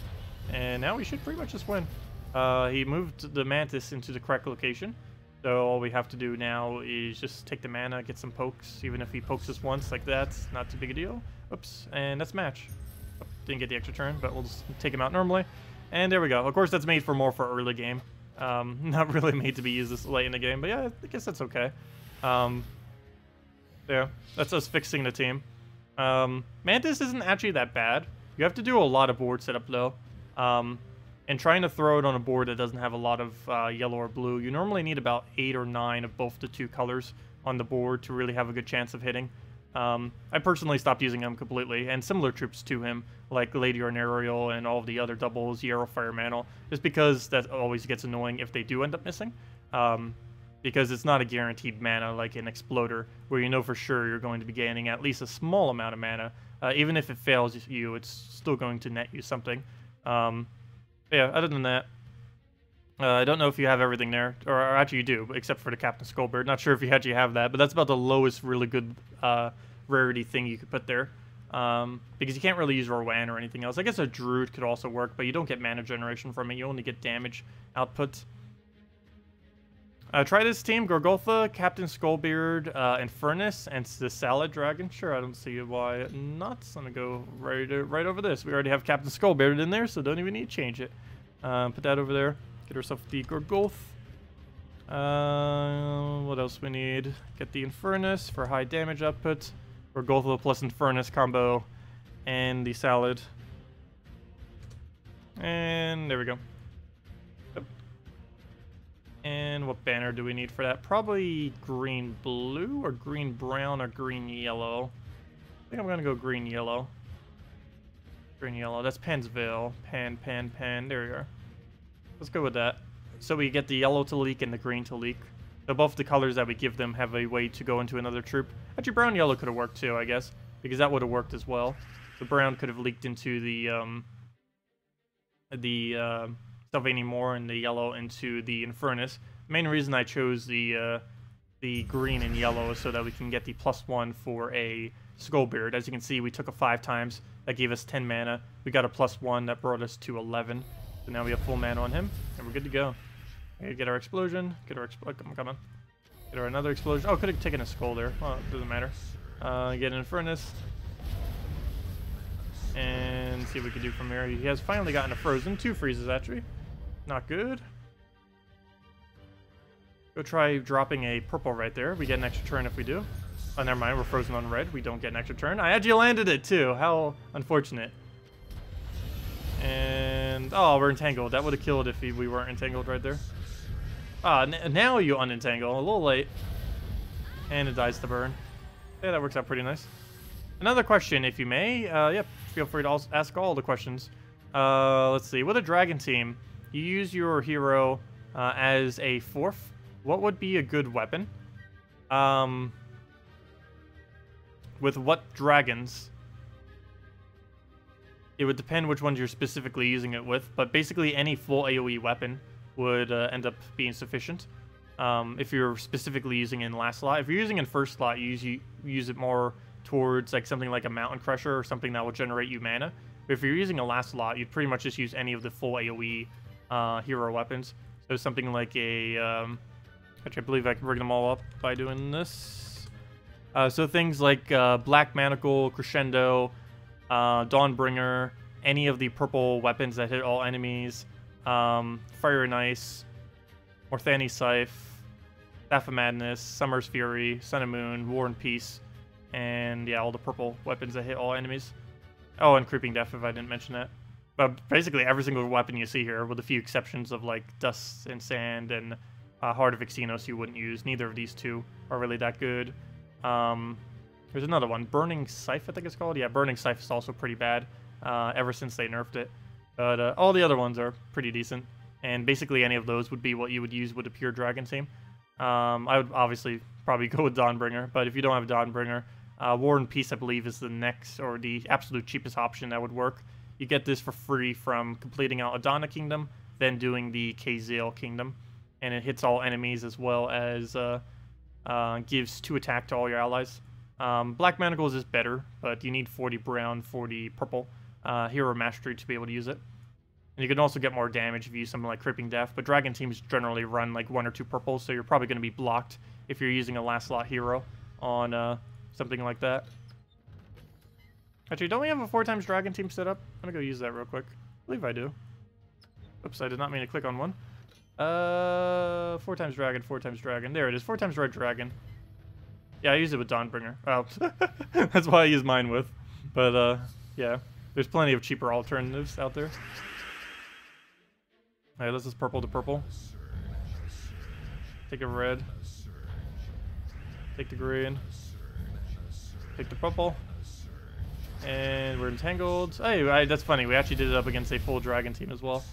And now we should pretty much just win. He moved the Mantis into the correct location. So all we have to do now is just take the mana, get some pokes. Even if he pokes us once like that, not too big a deal. Oops, and that's match. Oh, didn't get the extra turn, but we'll just take him out normally. And there we go. Of course, that's made for more for early game. Not really made to be used this late in the game, but yeah, I guess that's okay. Yeah, that's us fixing the team. Mantis isn't actually that bad. You have to do a lot of board setup though. And trying to throw it on a board that doesn't have a lot of yellow or blue, you normally need about 8 or 9 of both the 2 colors on the board to really have a good chance of hitting. I personally stopped using him completely, and similar troops to him, like Lady Ornarial and all of the other doubles, Yarrow Fire Mantle, just because that always gets annoying if they do end up missing. Because it's not a guaranteed mana like an Exploder, where you know for sure you're going to be gaining at least a small amount of mana. Even if it fails you, it's still going to net you something. Yeah, other than that, I don't know if you have everything there, or actually you do, except for the Captain Skullbeard. Not sure if you actually have that, but that's about the lowest really good rarity thing you could put there. Because you can't really use Rowan or anything else. I guess a Druid could also work, but you don't get mana generation from it. You only get damage output. Try this team: Gorgotha, Captain Skullbeard, Infernus, and the Salad Dragon. Sure, I don't see why not. I'm gonna go right over this. We already have Captain Skullbeard in there, so don't even need to change it. Put that over there. Get ourselves the Gorgoth. What else we need? Get the Infernus for high damage output. Gorgotha plus Infernus combo, and the Salad. And there we go. And what banner do we need for that? Probably green-blue, or green-brown, or green-yellow. I think I'm going to go green-yellow. Green-yellow. That's Pensville. Pan. There we are. Let's go with that. So we get the yellow to leak and the green to leak. So both the colors that we give them have a way to go into another troop. Actually, brown-yellow could have worked too, I guess, because that would have worked as well. The brown could have leaked into the Sylvania Moore, and the yellow into the Infernus. Main reason I chose the green and yellow is so that we can get the +1 for a Skullbeard. As you can see, we took a 5 times. That gave us 10 mana. We got a +1 that brought us to 11. So now we have full mana on him, and we're good to go. Get our explosion. Get our come on. Get our another explosion. Oh, could have taken a skull there. Well, it doesn't matter. Get an Furnace. And see what we can do from here. He has finally gotten a Frozen. 2 freezes, actually. Not good. Go try dropping a purple right there. We get an extra turn if we do. Oh, never mind. We're frozen on red. We don't get an extra turn. I actually landed it, too. How unfortunate. And... oh, we're entangled. That would have killed if we weren't entangled right there. Ah, now you unentangle. A little late. And it dies to burn. Yeah, that works out pretty nice. Another question, if you may. Yep, feel free to ask all the questions. Let's see. With a dragon team, you use your hero as a 4th. What would be a good weapon? With what dragons? It would depend which ones you're specifically using it with, but basically any full AoE weapon would end up being sufficient. If you're specifically using it in last slot. If you're using it in first slot, you use it more towards like something like a Mountain Crusher or something that will generate you mana. But if you're using a last slot, you'd pretty much just use any of the full AoE hero weapons. So something like a... actually, I believe I can rig them all up by doing this. So things like Black Manacle, Crescendo, Dawnbringer, any of the purple weapons that hit all enemies, Fire and Ice, Morthani Scythe, Staff of Madness, Summer's Fury, Sun and Moon, War and Peace, and yeah, all the purple weapons that hit all enemies. Oh, and Creeping Death if I didn't mention that. But basically every single weapon you see here, with a few exceptions of like Dust and Sand and Heart of Xenos you wouldn't use. Neither of these two are really that good. There's another one, Burning Scythe I think it's called. Yeah, Burning Scythe is also pretty bad ever since they nerfed it. But all the other ones are pretty decent. And basically any of those would be what you would use with a pure dragon team. I would obviously probably go with Dawnbringer, but if you don't have Dawnbringer, War and Peace I believe is the next, or the absolute cheapest option that would work. You get this for free from completing out Adana Kingdom, then doing the Kazale Kingdom. And it hits all enemies as well as gives 2 attack to all your allies. Black Manacles is better, but you need 40 brown, 40 purple hero mastery to be able to use it. And you can also get more damage if you use something like Creeping Death, but dragon teams generally run like 1 or 2 purples, so you're probably going to be blocked if you're using a last slot hero on something like that. Actually, don't we have a 4x dragon team set up? I'm going to go use that real quick. I believe I do. Oops, I did not mean to click on one. 4x dragon, 4x dragon. There it is, 4x red dragon. Yeah, I use it with Dawnbringer. Oh, that's why I use mine with. But, yeah. There's plenty of cheaper alternatives out there. Alright, this is purple to purple. Take a red. Take the green. Take the purple. And we're entangled. Hey, that's funny. We actually did it up against a full dragon team as well.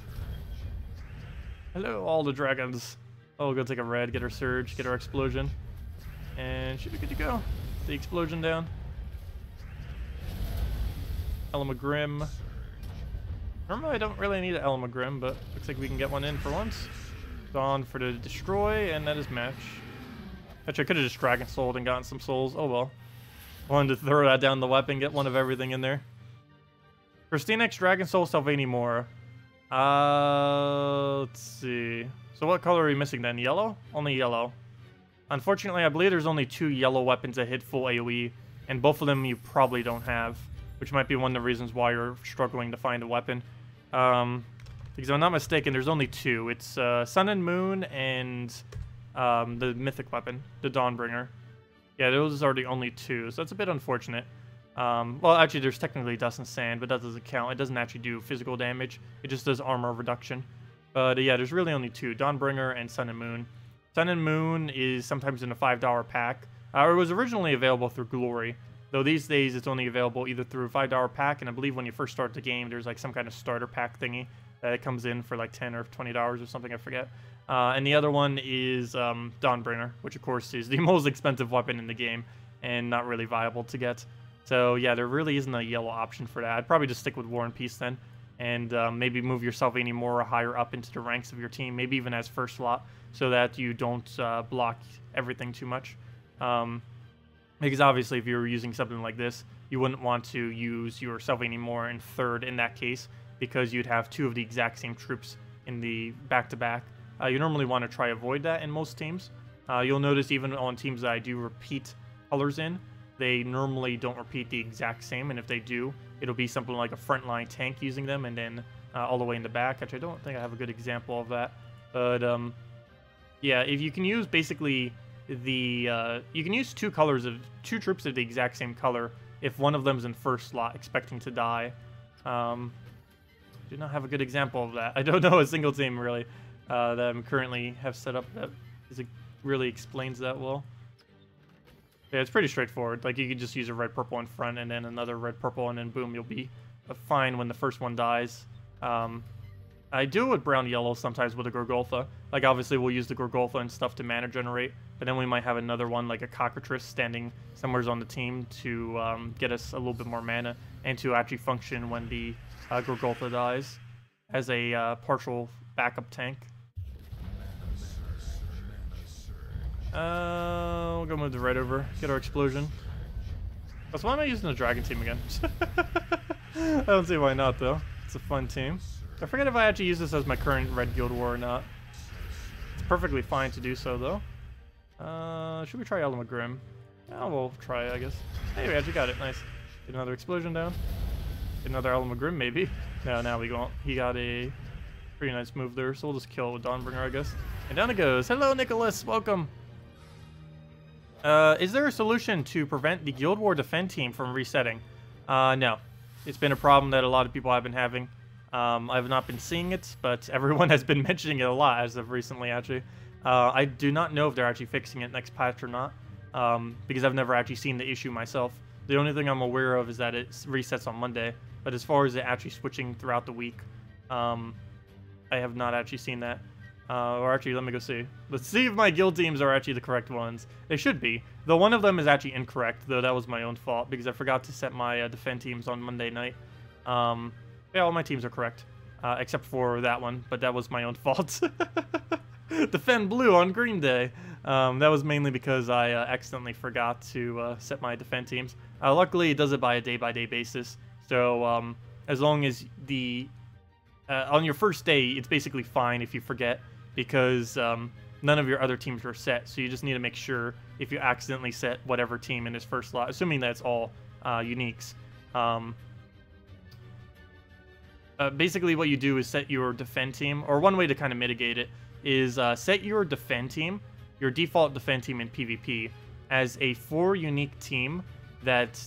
Hello, all the dragons. Oh, we'll go take a red, get our surge, get our explosion. And should be good to go. The explosion down. Elamagrim. Normally I don't really need an Elamagrim, but looks like we can get one in for once. Dawn for the destroy, and that is match. Actually, I could have just Dragon Souled and gotten some souls. Oh well. Wanted to throw that down the weapon, get one of everything in there. Christine X Dragon Soul Salvani Mora. Let's see. So what color are we missing then? Yellow? Only yellow. Unfortunately, I believe there's only 2 yellow weapons that hit full AoE, and both of them you probably don't have, which might be one of the reasons why you're struggling to find a weapon. Because if I'm not mistaken, there's only 2. It's Sun and Moon and the mythic weapon, the Dawnbringer. Yeah, those are the only 2, so that's a bit unfortunate. Well, actually, there's technically Dust and Sand, but that doesn't count. It doesn't actually do physical damage. It just does armor reduction. But yeah, there's really only 2, Dawnbringer and Sun and Moon. Sun and Moon is sometimes in a $5 pack. It was originally available through Glory, though these days it's only available either through a $5 pack, and I believe when you first start the game, there's like some kind of starter pack thingy that it comes in for like $10 or $20 or something, I forget. And the other one is Dawnbringer, which of course is the most expensive weapon in the game and not really viable to get. So yeah, there really isn't a yellow option for that. I'd probably just stick with War and Peace then, and maybe move yourself any more higher up into the ranks of your team, maybe even as first slot, so that you don't block everything too much. Because obviously if you were using something like this, you wouldn't want to use yourself anymore in third in that case, because you'd have 2 of the exact same troops in the back-to-back. You normally want to try avoid that in most teams. You'll notice even on teams that I do repeat colors in, they normally don't repeat the exact same, and if they do, it'll be something like a frontline tank using them, and then all the way in the back, which I don't think I have a good example of that. But yeah, if you can use basically the you can use two troops of the exact same color if one of them's in first slot expecting to die. Do not have a good example of that. I don't know a single team really that I currently have set up that really explains that well. Yeah, it's pretty straightforward. Like, you can just use a red purple in front and then another red purple, and then boom, you'll be fine when the first one dies. I do it with brown yellow sometimes with a Gorgolfa. Like, obviously we'll use the Gorgolfa and stuff to mana generate, but then we might have another one like a Cockatrice standing somewhere on the team to get us a little bit more mana and to actually function when the Gorgolfa dies as a partial backup tank. We'll go move the red over, get our explosion. So why am I using the dragon team again? I don't see why not though. It's a fun team. I forget if I actually use this as my current red guild war or not. It's perfectly fine to do so though. Should we try Grim? Oh, we'll try it, I guess. Hey, we actually got it. Nice. Get another explosion down. Get another Grim, maybe. No, now we go. He got a pretty nice move there, so we'll just kill with Dawnbringer, I guess. And down it goes. Hello, Nicholas. Welcome. Is there a solution to prevent the Guild War Defend team from resetting? No. It's been a problem that a lot of people have been having. I've not been seeing it, but everyone has been mentioning it a lot as of recently, actually. I do not know if they're actually fixing it next patch or not, because I've never actually seen the issue myself. The only thing I'm aware of is that it resets on Monday, but as far as it actually switching throughout the week, I have not actually seen that. Or actually, let me go see. Let's see if my guild teams are actually the correct ones. They should be. Though one of them is actually incorrect, though that was my own fault, because I forgot to set my defend teams on Monday night. Yeah, all my teams are correct, except for that one, but that was my own fault. Defend blue on green day. That was mainly because I accidentally forgot to set my defend teams. Luckily, it does it by a day-by-day basis, so as long as the... on your first day, it's basically fine if you forget, because none of your other teams are set, so you just need to make sure if you accidentally set whatever team in his first slot, assuming that's all uniques. Basically what you do is set your defend team, or one way to kind of mitigate it is set your defend team, your default defend team in PvP, as a 4 unique team that,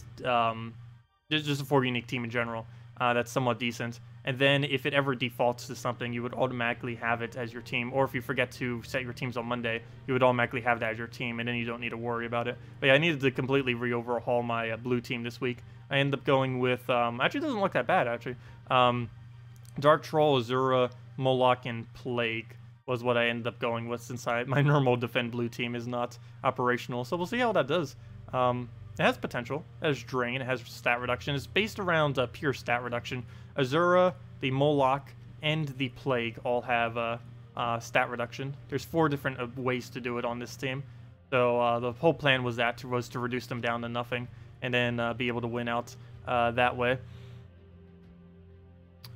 just a 4 unique team in general, that's somewhat decent. And then if it ever defaults to something, you would automatically have it as your team. Or if you forget to set your teams on Monday, you would automatically have that as your team, and then you don't need to worry about it. But yeah, I needed to completely re-overhaul my blue team this week. I ended up going with, actually it doesn't look that bad, actually. Dark Troll, Azura, Moloch, and Plague was what I ended up going with, since my normal defend blue team is not operational. So we'll see how that does. It has potential. It has Drain. It has stat reduction. It's based around pure stat reduction. Azura, the Moloch, and the Plague all have stat reduction. There's 4 different ways to do it on this team. So the whole plan was to reduce them down to nothing, and then be able to win out that way.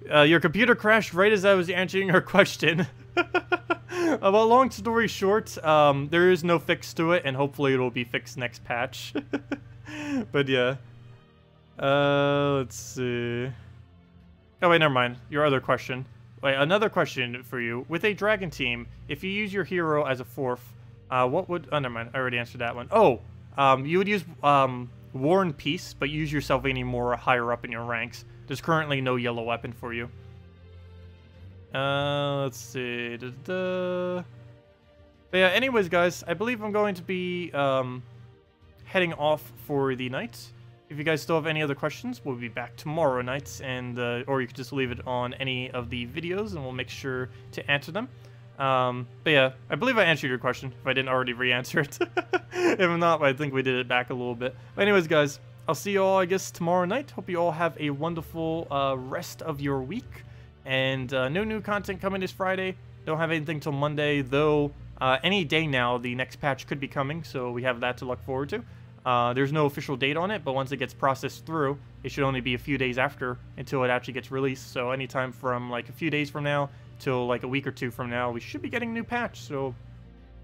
Your computer crashed right as I was answering her question. Well, long story short, there is no fix to it, and hopefully it'll be fixed next patch. But yeah. Let's see. Oh, wait, never mind. Your other question. Wait, another question for you. With a dragon team, if you use your hero as a 4th, what would... Oh, never mind. I already answered that one. Oh, you would use War and Peace, but use your Sylvania more higher up in your ranks. There's currently no yellow weapon for you. Let's see. But yeah, anyways, guys, I believe I'm going to be heading off for the night. If you guys still have any other questions, we'll be back tomorrow night, and or you could just leave it on any of the videos, and we'll make sure to answer them. But yeah, I believe I answered your question, if I didn't already re-answer it. If not, I think we did it back a little bit. But anyways, guys, I'll see you all, I guess, tomorrow night. Hope you all have a wonderful rest of your week. And no new content coming this Friday. Don't have anything till Monday, though any day now the next patch could be coming, so we have that to look forward to. There's no official date on it, but once it gets processed through, it should only be a few days after until it actually gets released. So anytime from like a few days from now till like a week or 2 from now, we should be getting a new patch. So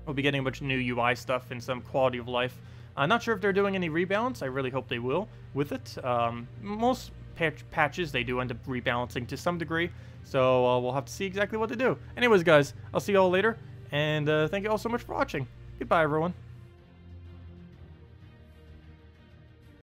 we'll be getting a bunch of new UI stuff and some quality of life I'm not sure if they're doing any rebalance. I really hope they will with it. Most patches, they do end up rebalancing to some degree. So we'll have to see exactly what to do. Anyways, guys, I'll see you all later. And thank you all so much for watching. Goodbye, everyone.